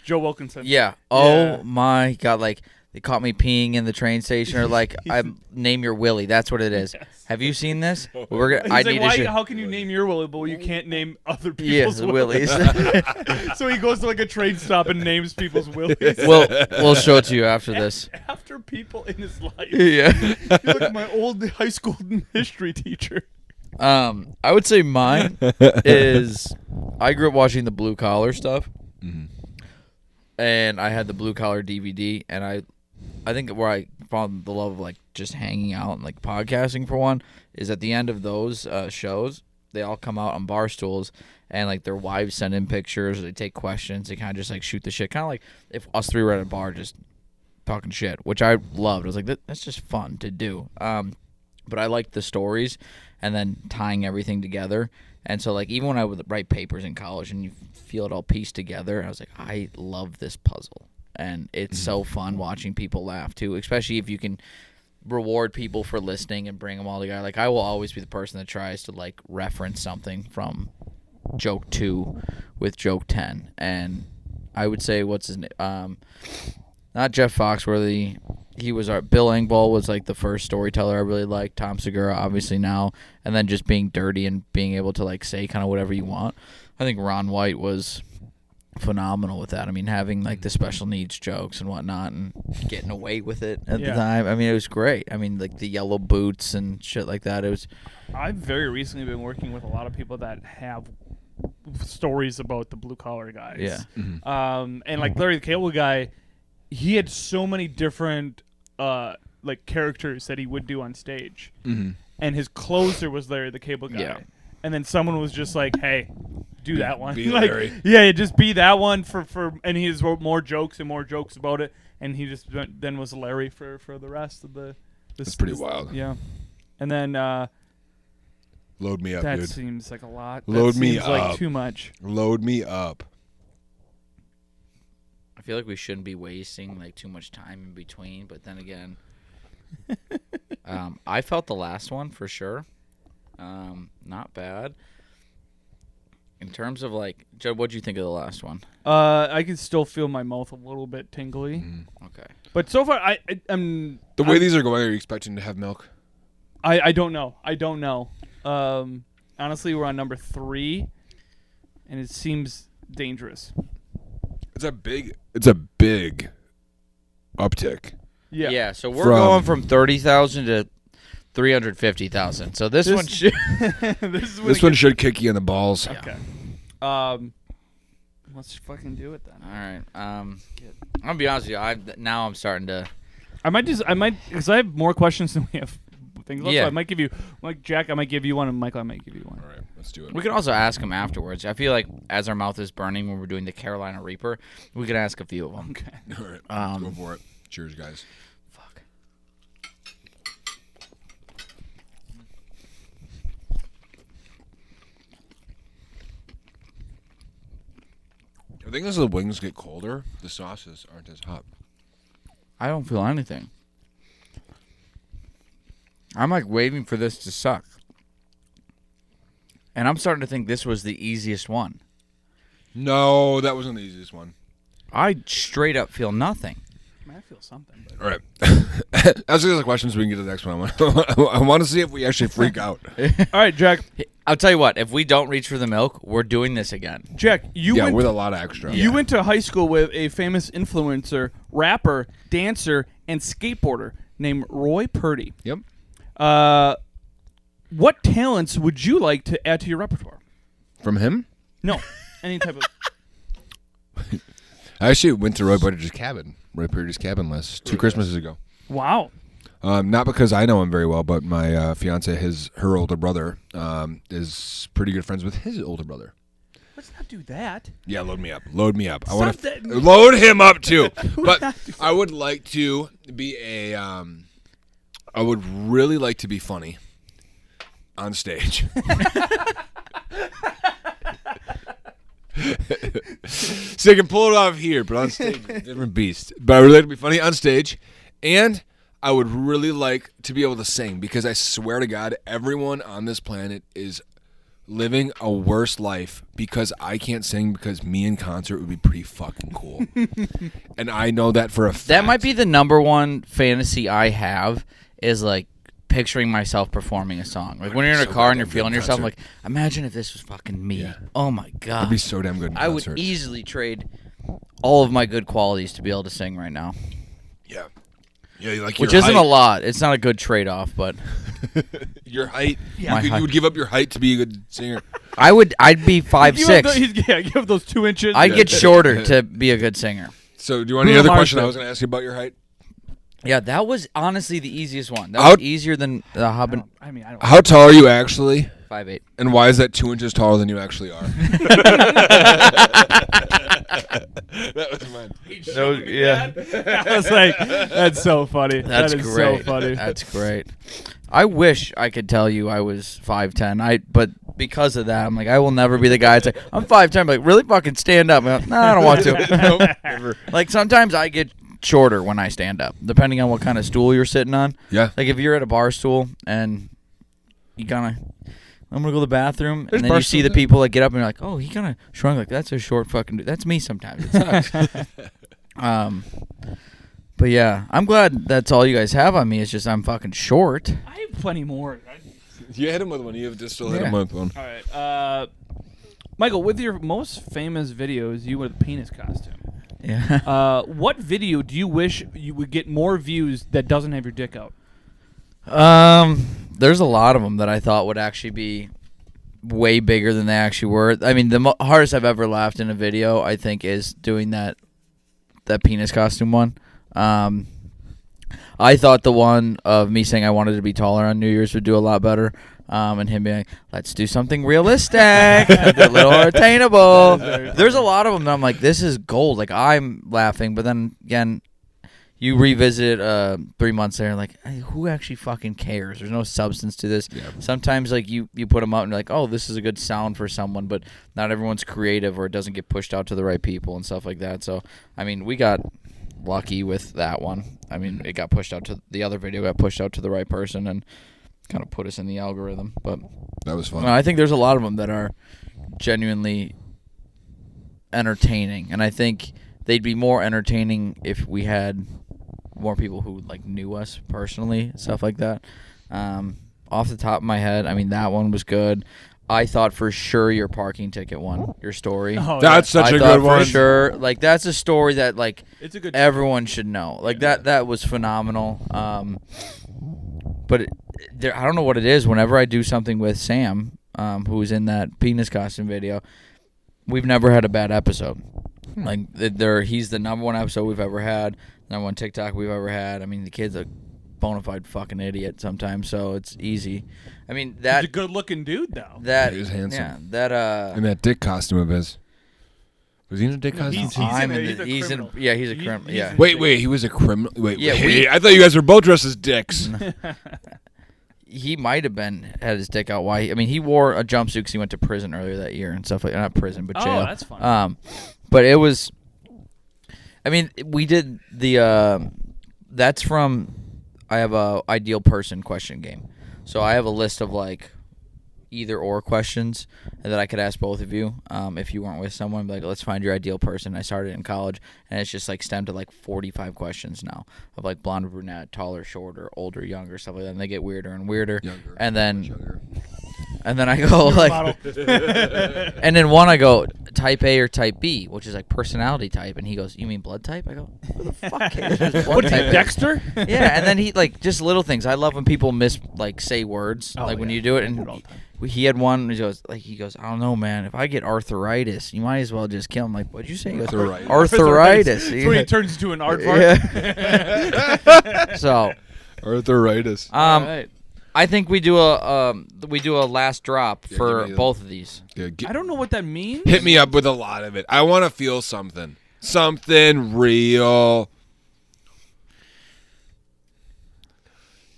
Speaker 3: Joe Wilkinson.
Speaker 1: Oh my god! Like they caught me peeing in the train station, or like I name your Willie. That's what it is.
Speaker 3: Yes.
Speaker 1: Have you seen this?
Speaker 3: He's
Speaker 1: I
Speaker 3: like,
Speaker 1: need
Speaker 3: why?
Speaker 1: to.
Speaker 3: How can you name your Willie, but you can't name other
Speaker 1: Yeah,
Speaker 3: people's
Speaker 1: Willies.
Speaker 3: So he goes to like a train stop and names people's Willies.
Speaker 1: we'll show it to you after this.
Speaker 3: After people in his life.
Speaker 1: Yeah.
Speaker 3: You're like my old high school history teacher.
Speaker 1: I would say mine is I grew up watching the blue collar stuff, and I had the blue collar DVD, and I think where I found the love of like just hanging out and like podcasting for one is at the end of those shows, they all come out on bar stools, and like their wives send in pictures, or they take questions, they kind of just like shoot the shit, kind of like if us three were at a bar just talking shit, which I loved. I was like, that's just fun to do. But I liked the stories and then tying everything together. And so, like, even when I would write papers in college and you feel it all pieced together, I was like, I love this puzzle. and it's so fun watching people laugh too, especially if you can reward people for listening and bring them all together. Like I will always be the person that tries to like reference something from joke 2 with joke 10, and I would say what's his name? Not Jeff Foxworthy. He was Bill Engvall was like the first storyteller I really liked. Tom Segura obviously now, and then just being dirty and being able to like say kind of whatever you want. I think Ron White was phenomenal with that. I mean, having like the special needs jokes and whatnot, and getting away with it at the time. I mean, it was great. I mean, like the yellow boots and shit like that. It was.
Speaker 3: I've very recently been working with a lot of people that have stories about the blue collar guys.
Speaker 1: Yeah.
Speaker 3: And like Larry the Cable Guy, he had so many different like characters that he would do on stage, and his closer was Larry the Cable Guy.
Speaker 1: Yeah.
Speaker 3: And then someone was just like, "Hey, do that one."
Speaker 2: Be
Speaker 3: like,
Speaker 2: Larry.
Speaker 3: yeah, just be that one for. And he just wrote more jokes about it, and he just then was Larry for the rest of the.
Speaker 2: That's pretty wild.
Speaker 3: Yeah, and then
Speaker 2: Load me up,
Speaker 3: that
Speaker 2: dude.
Speaker 3: seems like a lot.
Speaker 2: Load
Speaker 3: that
Speaker 2: me
Speaker 3: seems like
Speaker 2: up.
Speaker 3: too much.
Speaker 2: Load me up.
Speaker 1: I feel like we shouldn't be wasting like too much time in between, but then again, I felt the last one for sure. Not bad. In terms of like, Judd, what'd you think of the last one?
Speaker 3: I can still feel my mouth a little bit tingly,
Speaker 1: Okay.
Speaker 3: but so far I'm
Speaker 2: The way these are going, are you expecting to have milk?
Speaker 3: I don't know. Honestly, we're on number 3, and it seems dangerous.
Speaker 2: It's a big uptick.
Speaker 3: Yeah.
Speaker 1: Yeah. So we're
Speaker 2: From-
Speaker 1: going from 30,000 to 350,000. So this one should.
Speaker 2: This one should kick you in the balls.
Speaker 3: Okay. Let's fucking do it then.
Speaker 1: All right. I'm gonna be honest with you. Now I'm starting to.
Speaker 3: I might because I have more questions than we have things left.
Speaker 1: Yeah.
Speaker 3: So I might give you, like Jack, I might give you one, and Michael, I might give you one.
Speaker 2: All right, let's do it.
Speaker 1: We could also ask him afterwards. I feel like as our mouth is burning when we're doing the Carolina Reaper, we could ask a few of them.
Speaker 3: Okay.
Speaker 2: All right, go for it. Cheers, guys.
Speaker 1: Fuck.
Speaker 2: I think as the wings get colder, the sauces aren't as hot.
Speaker 1: I don't feel anything. I'm like waiting for this to suck. And I'm starting to think this was the easiest one.
Speaker 2: No, that wasn't the easiest one.
Speaker 1: I straight up feel nothing.
Speaker 3: I mean, I feel something. But
Speaker 2: All right. Ask us the questions so we can get to the next one. I want to see if we actually freak out.
Speaker 3: all right, Jack.
Speaker 1: I'll tell you what, if we don't reach for the milk, we're doing this again.
Speaker 3: Jack, you
Speaker 2: Yeah,
Speaker 3: went.
Speaker 2: with a lot of extra.
Speaker 3: You went to high school with a famous influencer, rapper, dancer, and skateboarder named Roy Purdy.
Speaker 2: Yep.
Speaker 3: What talents would you like to add to your repertoire?
Speaker 2: From him?
Speaker 3: No, any type of.
Speaker 2: I actually went to Roy Purdy's cabin last 2 Christmases ago.
Speaker 3: Wow.
Speaker 2: Not because I know him very well, but my fiance, her older brother, is pretty good friends with his older brother.
Speaker 3: Let's not do that.
Speaker 2: Yeah, load me up. Load me up. I
Speaker 3: Stop
Speaker 2: want
Speaker 3: that.
Speaker 2: to load him up too. But
Speaker 3: not
Speaker 2: I would like to be a. I would really like to be funny on stage. So I can pull it off here, but on stage, it's a different beast. But I would like to be funny on stage, and I would really like to be able to sing, because I swear to God, everyone on this planet is living a worse life because I can't sing, because me in concert would be pretty fucking cool. And I know that for a fact.
Speaker 1: That might be the number one fantasy I have, is like picturing myself performing a song. Like when you're in a
Speaker 2: so
Speaker 1: car and you're
Speaker 2: goddamn
Speaker 1: feeling
Speaker 2: good
Speaker 1: yourself, I'm
Speaker 2: concert.
Speaker 1: like, imagine if this was fucking me.
Speaker 2: Yeah.
Speaker 1: Oh my God.
Speaker 2: I'd be so damn good in
Speaker 1: I would
Speaker 2: concert.
Speaker 1: easily trade all of my good qualities to be able to sing right now.
Speaker 2: Yeah. Yeah, like
Speaker 1: Which
Speaker 2: your
Speaker 1: isn't
Speaker 2: height,
Speaker 1: a lot. It's not a good trade-off, but
Speaker 2: Your height.
Speaker 1: My
Speaker 2: You
Speaker 1: height.
Speaker 2: would give up your height to be a good singer.
Speaker 1: I'd be 5'6".
Speaker 3: Give up those 2 inches.
Speaker 1: I'd get shorter to be a good singer.
Speaker 2: So do you want any
Speaker 3: Bruno
Speaker 2: other question
Speaker 3: Mars
Speaker 2: I was going to ask you about your height?
Speaker 1: Yeah, that was honestly the easiest one. That
Speaker 2: How-
Speaker 1: was easier than the Hobbit.
Speaker 3: I mean, I don't.
Speaker 2: How tall are you actually?
Speaker 1: 5'8".
Speaker 2: And why is that 2 inches taller than you actually are? That was mine.
Speaker 1: So yeah,
Speaker 3: I was like, that's so funny.
Speaker 1: that's
Speaker 3: that is
Speaker 1: great.
Speaker 3: so funny.
Speaker 1: That's great. I wish I could tell you I was 5'10". But because of that. I'm like, I will never be the guy that's like, I'm 5'10", I'm like, really fucking stand up. I'm like, no, I don't want to.
Speaker 2: Nope, never.
Speaker 1: Like sometimes I get shorter when I stand up, depending on what kind of stool you're sitting on.
Speaker 2: Yeah.
Speaker 1: Like if you're at a bar stool and you kind of, I'm gonna go to the bathroom,
Speaker 2: There's
Speaker 1: and then you
Speaker 2: bar
Speaker 1: see the
Speaker 2: stools.
Speaker 1: people that get up and you're like, oh, he kind of shrunk. Like that's a short fucking dude. That's me sometimes. It sucks. But yeah, I'm glad that's all you guys have on me. It's just I'm fucking short.
Speaker 3: I have plenty more.
Speaker 2: You hit him with one. You have to still hit
Speaker 1: Yeah.
Speaker 2: him with one.
Speaker 3: All right. Michael, with your most famous videos, you with a penis costume.
Speaker 1: Yeah.
Speaker 3: What video do you wish you would get more views that doesn't have your dick out?
Speaker 1: There's a lot of them that I thought would actually be way bigger than they actually were. I mean, the hardest I've ever laughed in a video, I think, is doing that penis costume one. I thought the one of me saying I wanted to be taller on New Year's would do a lot better. And him being like, let's do something realistic, a little more attainable. There's a lot of them that I'm like, this is gold. Like, I'm laughing, but then again, you revisit 3 months later, like, hey, who actually fucking cares? There's no substance to this.
Speaker 2: Yeah.
Speaker 1: Sometimes, like, you put them out and you're like, oh, this is a good sound for someone, but not everyone's creative or it doesn't get pushed out to the right people and stuff like that. So, I mean, we got lucky with that one. I mean, it got pushed out to the other video, got pushed out to the right person and kind of put us in the algorithm. But
Speaker 2: That was fun.
Speaker 1: I think there's a lot of them that are genuinely entertaining, and I think they'd be more entertaining if we had more people who like knew us personally, stuff like that. Off the top of my head, I mean, that one was good. I thought for sure your parking ticket one, your story.
Speaker 3: Oh,
Speaker 2: That's such
Speaker 1: I
Speaker 2: a
Speaker 1: thought
Speaker 2: good one.
Speaker 1: for sure. Like that's a story that like
Speaker 3: It's a good.
Speaker 1: everyone should know. Like that was phenomenal. But I don't know what it is. Whenever I do something with Sam, who's in that penis costume video, we've never had a bad episode. Like he's the number one episode we've ever had, number one TikTok we've ever had. I mean, the kid's a bona fide fucking idiot sometimes, so it's easy. I mean
Speaker 3: He's a good-looking dude, though.
Speaker 1: that
Speaker 2: He was handsome.
Speaker 1: Yeah, that
Speaker 2: In that dick costume of his. Was he in a dick costume?
Speaker 3: He's a
Speaker 1: he's
Speaker 3: criminal.
Speaker 1: in, yeah, he's a
Speaker 3: He's-
Speaker 1: criminal.
Speaker 3: he's
Speaker 1: Yeah,
Speaker 3: a-
Speaker 2: Wait, he was a criminal. Wait,
Speaker 1: Yeah,
Speaker 2: I thought you guys were both dressed as dicks.
Speaker 1: he might have had his dick out. Why? I mean, he wore a jumpsuit because he went to prison earlier that year and stuff like not prison, but jail.
Speaker 3: Oh, that's fun.
Speaker 1: But it was. I mean, we did the. That's from. I have a ideal person question game, so I have a list of like either or questions that I could ask both of you if you weren't with someone. Like, let's find your ideal person. I started in college, and it's just like stemmed to like 45 questions now of like blonde, brunette, taller, shorter, older, younger, stuff like that. And they get weirder and weirder.
Speaker 2: Younger,
Speaker 1: and then
Speaker 2: much younger.
Speaker 1: and then I go like,
Speaker 3: Model.
Speaker 1: and then one I go type A or type B, which is like personality type, and he goes, "You mean blood type?" I go, "Who the fuck cares?" Blood
Speaker 3: What is he,
Speaker 1: type is?"
Speaker 3: Dexter?
Speaker 1: Yeah, and then he like just little things. I love when people say words
Speaker 3: Oh,
Speaker 1: like when
Speaker 3: yeah.
Speaker 1: you do it.
Speaker 3: I do
Speaker 1: And
Speaker 3: it all the time.
Speaker 1: he had one. He goes, I don't know, man. If I get arthritis, you might as well just kill him. Like, what'd you say? He goes,
Speaker 2: Arthritis.
Speaker 1: arthritis.
Speaker 3: That's when he turns into an aardvark.
Speaker 1: Yeah. So,
Speaker 2: Arthritis.
Speaker 3: All right.
Speaker 1: I think we do a last drop
Speaker 2: Yeah,
Speaker 1: for
Speaker 2: give me the-
Speaker 1: both of these.
Speaker 2: Yeah,
Speaker 3: I don't know what that means.
Speaker 2: hit me up with a lot of it. I want to feel something. Something real.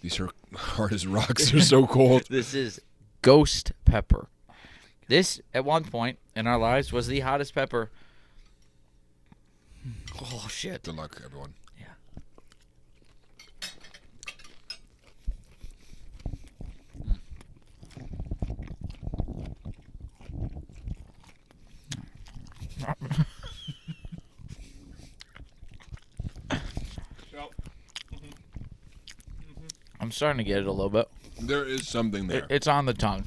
Speaker 2: These are hard as rocks. They're so cold.
Speaker 1: This is ghost pepper. This, at one point in our lives, was the hottest pepper. Oh, shit.
Speaker 2: Good luck, everyone.
Speaker 1: I'm starting to get it a little bit.
Speaker 2: There is something there.
Speaker 1: It's on the tongue.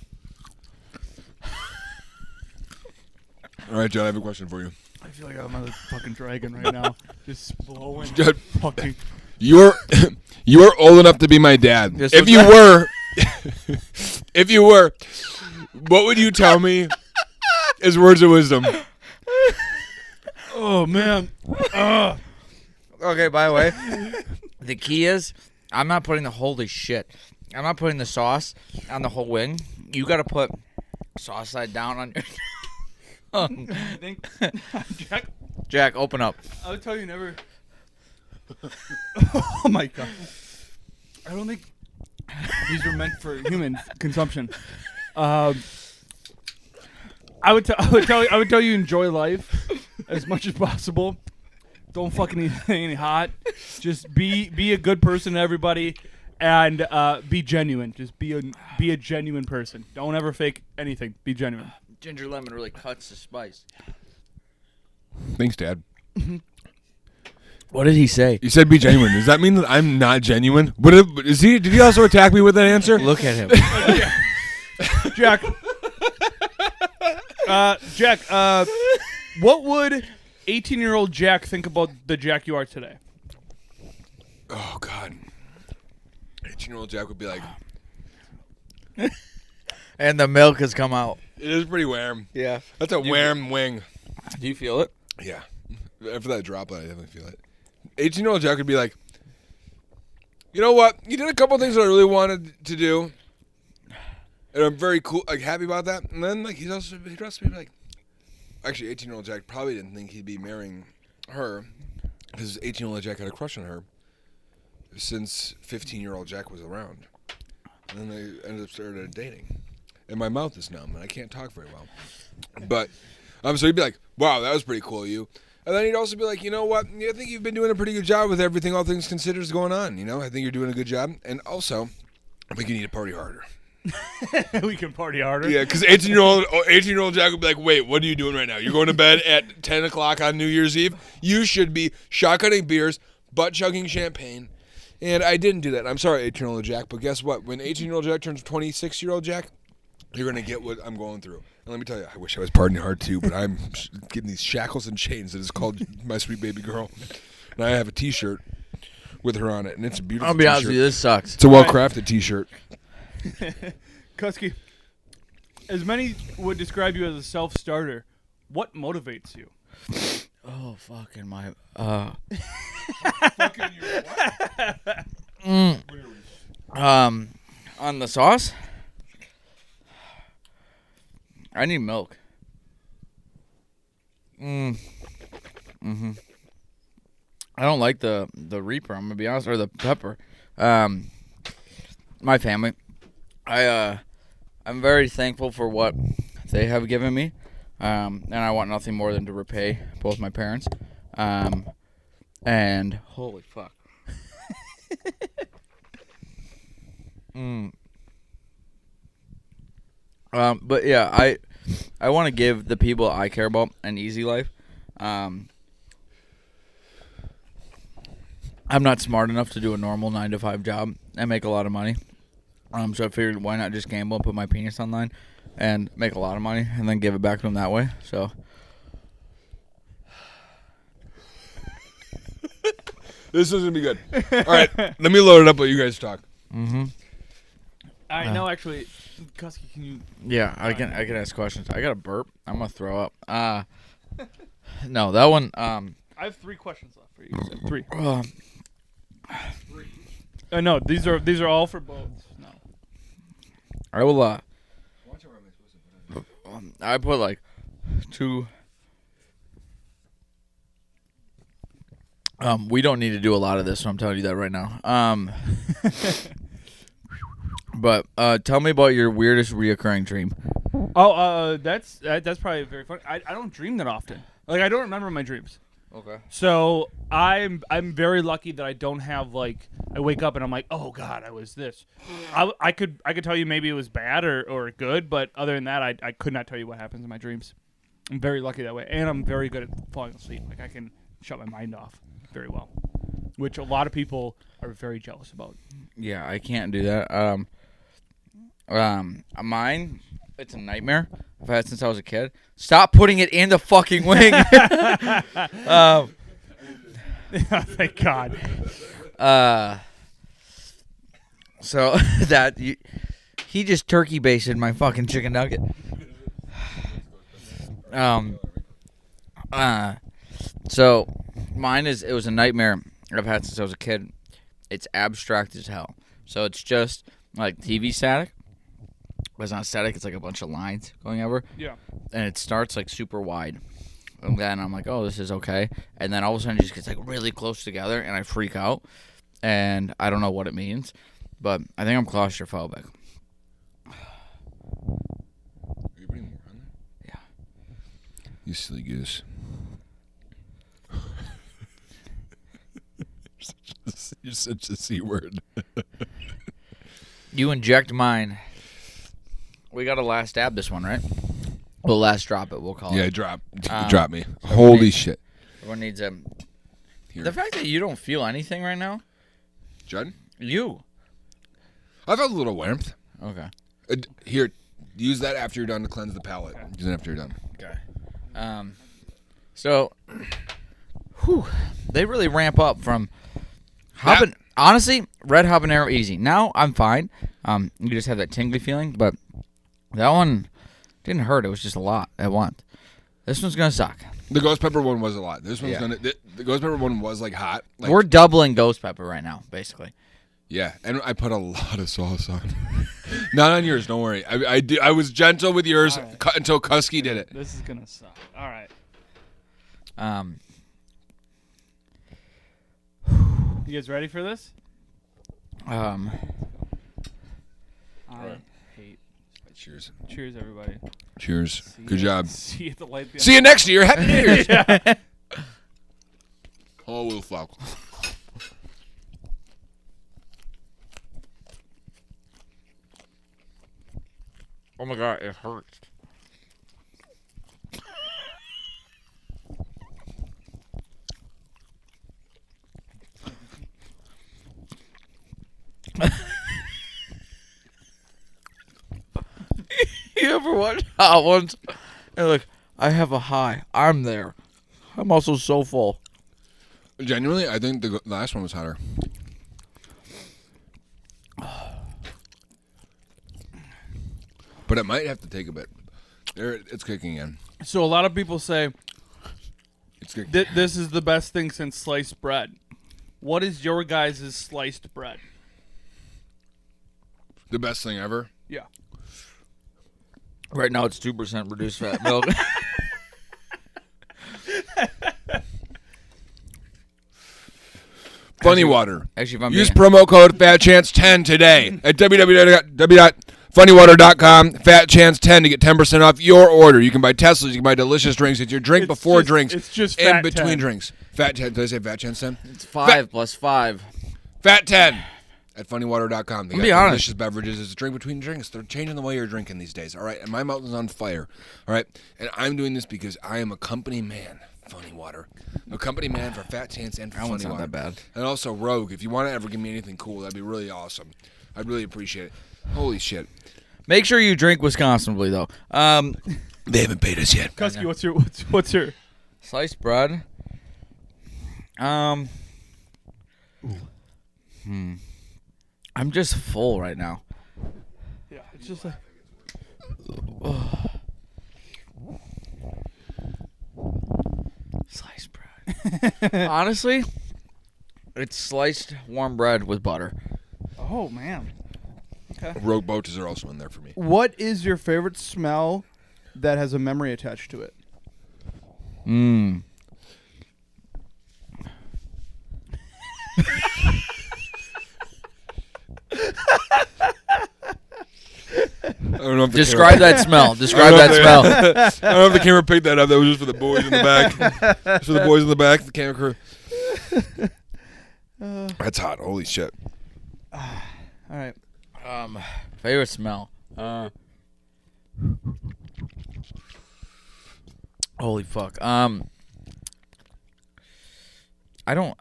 Speaker 2: All right, John, I have a question for you.
Speaker 3: I feel like I'm a fucking dragon right now, just blowing.
Speaker 2: Judd,
Speaker 3: Fucking.
Speaker 2: you're old enough to be my dad.
Speaker 1: This
Speaker 2: If
Speaker 1: was-
Speaker 2: you were, what would you tell me as words of wisdom?
Speaker 3: Oh man.
Speaker 1: Okay, by the way, the key is I'm not putting the holy shit. I'm not putting the sauce on the whole wing. You got to put sauce side down on your tongue.
Speaker 3: I think Jack.
Speaker 1: Jack, open up.
Speaker 3: I would tell you never. Oh my god. I don't think these were meant for human consumption. I would tell you enjoy life as much as possible. Don't fucking eat anything hot. Just be a good person to everybody, and be genuine. Just be a genuine person. Don't ever fake anything. Be genuine.
Speaker 1: Ginger lemon really cuts the spice.
Speaker 2: Thanks, Dad.
Speaker 1: What did he say?
Speaker 2: You said be genuine. Does that mean that I'm not genuine? Did he also attack me with that answer?
Speaker 1: Look at him.
Speaker 3: Jack. Jack. What would 18-year-old Jack think about the Jack you are today?
Speaker 2: Oh God. 18-year-old Jack would be like,
Speaker 1: And the milk has come out.
Speaker 2: it is pretty warm.
Speaker 1: Yeah.
Speaker 2: That's a warm wing.
Speaker 1: Do you feel it?
Speaker 2: Yeah. After that droplet, I definitely feel it. 18-year-old Jack would be like, you know what? You did a couple things that I really wanted to do, and I'm very cool, happy about that. And then he'd also be like, actually, 18-year-old Jack probably didn't think he'd be marrying her, because 18-year-old Jack had a crush on her since 15-year-old Jack was around. And then they ended up started dating. And my mouth is numb, and I can't talk very well. But so he'd be like, wow, that was pretty cool of you. And then he'd also be like, you know what? I think you've been doing a pretty good job with everything, all things considered, is going on. I think you're doing a good job. And also, I think you need to party harder.
Speaker 3: We can party harder.
Speaker 2: Yeah, because 18-year-old Jack would be like, wait, what are you doing right now? You're going to bed at 10 o'clock on New Year's Eve? You should be shotgunning beers, butt-chugging champagne. And I didn't do that. I'm sorry, 18-year-old Jack, but guess what? When 18-year-old Jack turns 26-year-old Jack, you're going to get what I'm going through. And let me tell you, I wish I was partying hard too, but I'm getting these shackles and chains that is called My Sweet Baby Girl. And I have a T-shirt with her on it, and it's a beautiful
Speaker 1: I'll be
Speaker 2: T-shirt.
Speaker 1: honest with you, this sucks.
Speaker 2: It's a well-crafted T-shirt.
Speaker 3: Cuske, as many would describe you as a self-starter, what motivates you?
Speaker 1: Oh, fucking my...
Speaker 2: Fucking you what?
Speaker 1: On the sauce? I need milk. I don't like the Reaper, I'm gonna be honest, or the pepper. My family. I'm very thankful for what they have given me. And I want nothing more than to repay both my parents. And holy fuck. But yeah, I want to give the people I care about an easy life. I'm not smart enough to do a normal 9-to-5 job and make a lot of money. So I figured why not just gamble and put my penis online and make a lot of money and then give it back to them that way. So
Speaker 2: This is going to be good. All right, let me load it up while you guys talk.
Speaker 3: I know, actually, Cuske, can you...
Speaker 1: yeah, I can ask questions. I got a burp. I'm gonna throw up. No, that one.
Speaker 3: I have 3 questions left for you. 3. No, these are all for both. No.
Speaker 1: I will. I put like 2. We don't need to do a lot of this, so I'm telling you that right now. But tell me about your weirdest reoccurring dream.
Speaker 3: Oh, that's probably very funny. I don't dream that often. Like, I don't remember my dreams.
Speaker 1: Okay.
Speaker 3: So I'm very lucky that I don't have, like, I wake up and I'm like, oh God, I was this. I could tell you maybe it was bad or good, but other than that, I could not tell you what happens in my dreams. I'm very lucky that way, and I'm very good at falling asleep. Like, I can shut my mind off very well, which a lot of people are very jealous about.
Speaker 1: Yeah, I can't do that. Mine, it's a nightmare. I've had it since I was a kid. Stop putting it in the fucking wing.
Speaker 3: Thank God.
Speaker 1: So he just turkey basted my fucking chicken nugget. So mine it was a nightmare I've had since I was a kid. It's abstract as hell. So it's just like TV static. But it's not static, it's like a bunch of lines going over.
Speaker 3: Yeah.
Speaker 1: And it starts like super wide. And then I'm like, oh, this is okay. And then all of a sudden it just gets like really close together and I freak out. And I don't know what it means. But I think I'm claustrophobic.
Speaker 2: Are you putting more on there?
Speaker 1: Yeah.
Speaker 2: You silly goose. You're such a C word.
Speaker 1: You inject mine. We got to last dab this one, right? We'll last drop it. We'll call
Speaker 2: Yeah,
Speaker 1: it.
Speaker 2: drop me. Holy shit.
Speaker 1: Everyone needs a.
Speaker 2: Here.
Speaker 1: The fact that you don't feel anything right now.
Speaker 2: Judd?
Speaker 1: You.
Speaker 2: I felt a little warmth.
Speaker 1: Okay.
Speaker 2: Here, use that after you're done to cleanse the palate.
Speaker 3: Okay.
Speaker 2: Use it after you're done.
Speaker 1: Okay. So, they really ramp up from. Honestly, red habanero easy. Now I'm fine. You just have that tingly feeling, but that one didn't hurt. It was just a lot at once. This one's gonna suck.
Speaker 2: The ghost pepper one was a lot. This one's gonna. The ghost pepper one was like hot. Like,
Speaker 1: We're doubling ghost pepper right now, basically.
Speaker 2: yeah, and I put a lot of sauce on. Not on yours. Don't worry. I was gentle with yours until Cuske did it.
Speaker 3: This is gonna suck. All right. You guys ready for this?
Speaker 1: Um.
Speaker 3: I hate.
Speaker 2: Cheers.
Speaker 3: Cheers, everybody.
Speaker 2: Cheers.
Speaker 3: See
Speaker 2: Good
Speaker 3: you-
Speaker 2: job.
Speaker 3: See you at the light.
Speaker 2: See you next year. Happy New Year's. Oh, will fuck.
Speaker 1: Oh my god, it hurts. You ever watch Hot Ones? And like, I have a high. I'm there. I'm also so full.
Speaker 2: Genuinely, I think the last one was hotter. But it might have to take a bit. There, it's kicking in.
Speaker 3: So a lot of people say
Speaker 2: It's kicking.
Speaker 3: this is the best thing since sliced bread. What is your guys' sliced bread?
Speaker 2: The best thing ever.
Speaker 3: Yeah.
Speaker 1: Right now it's 2% reduced fat milk.
Speaker 2: Funny Water.
Speaker 1: Actually, if I'm
Speaker 2: Use
Speaker 1: being,
Speaker 2: promo code FATCHANCE10 today at www.funnywater.com. FATCHANCE10 to get 10% off your order. You can buy Teslas. You can buy delicious drinks. It's your drink before drinks.
Speaker 3: It's just
Speaker 2: in
Speaker 3: fat
Speaker 2: between
Speaker 3: 10.
Speaker 2: drinks. Fat 10. Did I say Fat Chance 10?
Speaker 1: it's 5 plus 5.
Speaker 2: Fat 10 at funnywater.com. They got
Speaker 1: be honest.
Speaker 2: delicious beverages. It's a drink between drinks. They're changing the way you're drinking these days. All right. And my mouth is on fire. All right. And I'm doing this because I am a company man. Funny Water. A company man for Fat Chance and for
Speaker 1: That
Speaker 2: Funny
Speaker 1: one's not
Speaker 2: Water.
Speaker 1: that bad.
Speaker 2: And also Rogue. If you want to ever give me anything cool, that'd be really awesome. I'd really appreciate it. Holy shit.
Speaker 1: Make sure you drink responsibly, though.
Speaker 2: They haven't paid us yet.
Speaker 3: Cuske, what's your
Speaker 1: Sliced bread. I'm just full right now.
Speaker 3: Yeah, it's just like
Speaker 1: Sliced bread. Honestly, it's sliced warm bread with butter.
Speaker 3: oh man.
Speaker 2: Rogue Boaches are also in there for me.
Speaker 4: What is your favorite smell that has a memory attached to it?
Speaker 1: Mmm.
Speaker 2: I don't know if the
Speaker 1: Describe
Speaker 2: camera,
Speaker 1: that smell. Describe that smell.
Speaker 2: I don't know if the camera picked that up. That was just for the boys in the back. Just for the boys in the back, the camera crew. That's hot. Holy shit.
Speaker 4: All right.
Speaker 1: Favorite smell. Holy fuck. I don't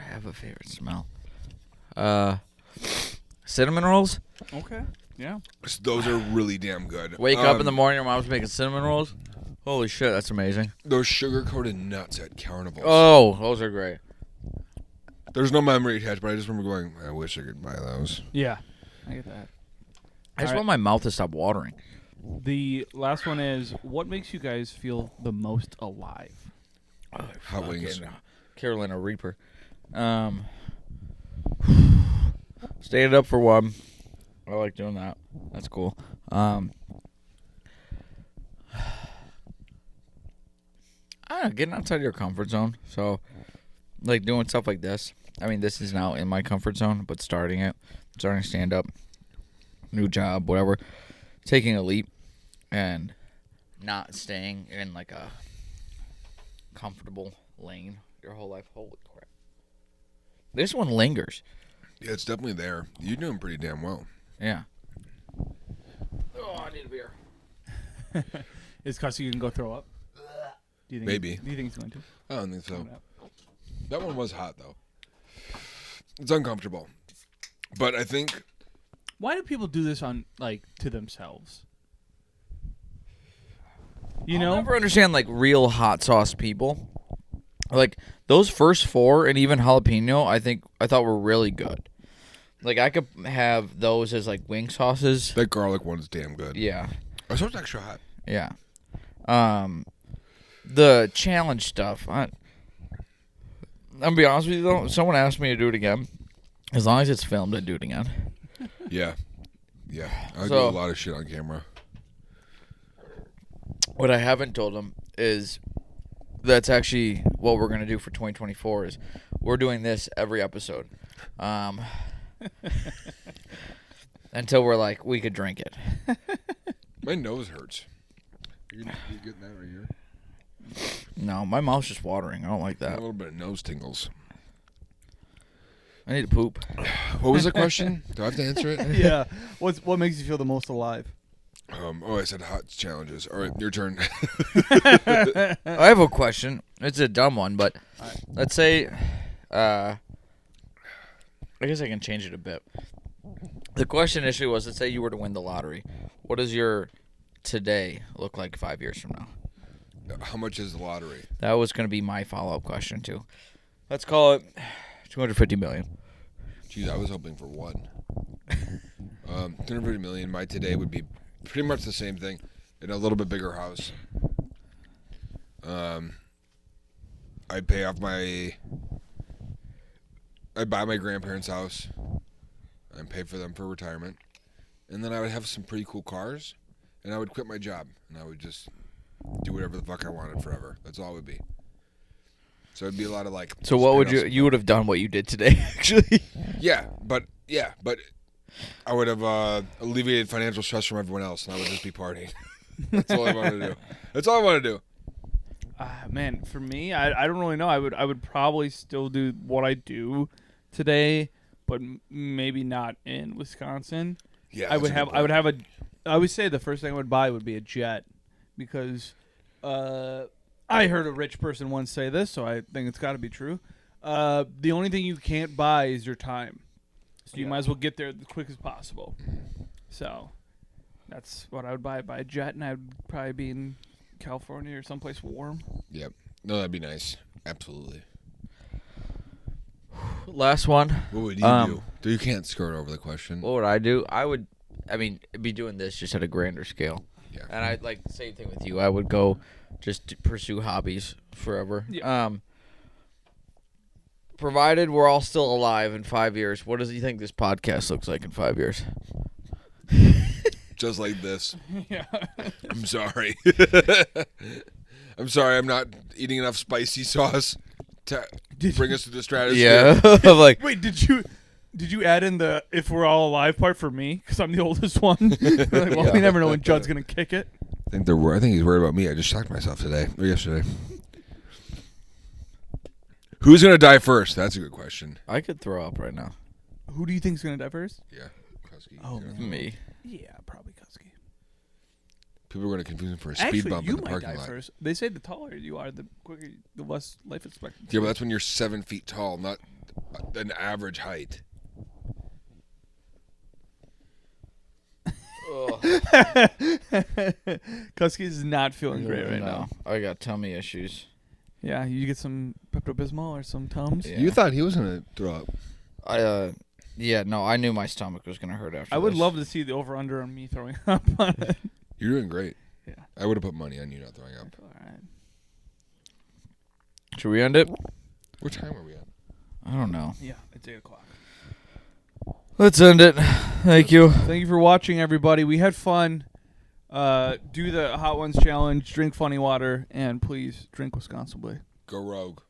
Speaker 1: have a favorite smell. Cinnamon rolls.
Speaker 3: Okay. Yeah.
Speaker 2: Those are really damn good.
Speaker 1: Wake up in the morning, your mom's making cinnamon rolls. Holy shit, that's amazing.
Speaker 2: Those sugar-coated nuts at carnivals.
Speaker 1: Oh, those are great.
Speaker 2: There's no memory attached, but I just remember going, I wish I could buy those.
Speaker 3: Yeah. I get that.
Speaker 1: I just
Speaker 3: All
Speaker 1: want my mouth to stop watering.
Speaker 3: The last one is what makes you guys feel the most alive?
Speaker 2: Hot wings.
Speaker 1: Fucking Carolina Reaper. Staying up for one. I like doing that. That's cool. I don't know, getting outside your comfort zone. So, like doing stuff like this. I mean, this is now in my comfort zone, but starting stand up, new job, whatever, taking a leap. and not staying in like a comfortable lane your whole life. Holy crap. This one lingers.
Speaker 2: Yeah, it's definitely there. You're doing pretty damn well.
Speaker 1: Yeah. Oh, I need a beer.
Speaker 3: Is Cuske going to go throw up? Do you think
Speaker 2: Maybe.
Speaker 3: Do you think he's going to?
Speaker 2: I don't think so. That one was hot, though. It's uncomfortable. But I think...
Speaker 3: Why do people do this on to themselves? You know?
Speaker 1: I'll never understand like real hot sauce people. Like those first 4 and even jalapeno, I thought were really good. Like I could have those as like wing sauces.
Speaker 2: That garlic one is damn good.
Speaker 1: Yeah.
Speaker 2: Oh, so it's extra hot.
Speaker 1: Yeah. The challenge stuff. I'm gonna be honest with you though. If someone asked me to do it again, as long as it's filmed, I'd do it again.
Speaker 2: Yeah. Yeah. I do
Speaker 1: So-
Speaker 2: a lot of shit on camera.
Speaker 1: What I haven't told them is that's actually what we're gonna do for 2024. Is we're doing this every episode, until we're like we could drink it.
Speaker 2: My nose hurts. You getting that right here?
Speaker 1: No, my mouth's just watering. I don't like
Speaker 2: A
Speaker 1: that.
Speaker 2: little bit of nose tingles.
Speaker 1: I need to poop.
Speaker 2: What was the question? Do I have to answer it?
Speaker 4: Yeah. What makes you feel the most alive?
Speaker 2: I said hot challenges. All right, your turn.
Speaker 1: I have a question. It's a dumb one, but let's say, I guess I can change it a bit. The question initially was, let's say you were to win the lottery. What does your today look like 5 years from now?
Speaker 2: How much is the lottery?
Speaker 1: That was going to be my follow-up question, too. Let's call it $250 million.
Speaker 2: Jeez, I was hoping for one. 250 million. My today would be pretty much the same thing in a little bit bigger house. I'd pay off I'd buy my grandparents' house and pay for them for retirement. And then I would have some pretty cool cars, and I would quit my job, and I would just do whatever the fuck I wanted forever. That's all it would be. So it'd be a lot of like...
Speaker 1: So what would you would have done what you did today, actually.
Speaker 2: Yeah, but I would have alleviated financial stress from everyone else, and I would just be partying. That's all I want to do. That's all I want to do.
Speaker 3: Man, for me, I don't really know. I would probably still do what I do today, but maybe not in Wisconsin.
Speaker 2: Yeah,
Speaker 3: I would say the first thing I would buy would be a jet, because I heard a rich person once say this, so I think it's got to be true. The only thing you can't buy is your time, so you might as well get there as quick as possible. So that's what I would buy. Buy a jet, and I'd probably be in California or someplace warm.
Speaker 2: Yep. No, that'd be nice. Absolutely.
Speaker 1: Last one.
Speaker 2: What would you do? You can't skirt over the question.
Speaker 1: What would I do? Be doing this just at a grander scale.
Speaker 2: Yeah.
Speaker 1: And I'd like same thing with you. I would go just to pursue hobbies forever.
Speaker 3: Yeah.
Speaker 1: Provided we're all still alive in 5 years, what does you think this podcast looks like in 5 years?
Speaker 2: Just like this.
Speaker 3: Yeah.
Speaker 2: I'm sorry. I'm sorry. I'm not eating enough spicy sauce to bring us to the stratosphere.
Speaker 1: Yeah. I'm like,
Speaker 3: Wait, did you add in the "if we're all alive" part for me? Because I'm the oldest one. We never know when Judd's gonna kick it.
Speaker 2: I think he's worried about me. I just shocked myself today or yesterday. Who's gonna die first? That's a good question.
Speaker 1: I could throw up right now.
Speaker 3: Who do you think's gonna die first?
Speaker 2: Yeah. Cuske.
Speaker 3: Oh,
Speaker 2: Yeah.
Speaker 1: Me.
Speaker 3: Yeah, probably Cuske.
Speaker 2: People are gonna confuse him for a speed
Speaker 3: Actually,
Speaker 2: bump
Speaker 3: you
Speaker 2: in the
Speaker 3: might
Speaker 2: parking
Speaker 3: die
Speaker 2: lot.
Speaker 3: first. They say the taller you are, the quicker, the less life expectancy.
Speaker 2: Yeah, but that's when you're 7 feet tall, not an average height.
Speaker 3: Cuske is not feeling great right
Speaker 1: No,
Speaker 3: now.
Speaker 1: I got tummy issues.
Speaker 3: Yeah, you get some Pepto-Bismol or some Tums.
Speaker 1: Yeah.
Speaker 2: You thought he was gonna throw up.
Speaker 1: I knew my stomach was gonna hurt after
Speaker 3: I would
Speaker 1: this.
Speaker 3: love to see the over/under on me throwing up on it.
Speaker 2: You're doing great.
Speaker 3: Yeah.
Speaker 2: I would have put money on you not throwing up.
Speaker 3: All right.
Speaker 1: Should we end it?
Speaker 2: What time are we at?
Speaker 1: I don't know.
Speaker 3: Yeah, it's 8 o'clock.
Speaker 1: Let's end it. Thank you.
Speaker 3: Thank you for watching, everybody. We had fun. Do the Hot Ones challenge. Drink funny water, and please drink Wisconsin Blade.
Speaker 2: Go Rogue.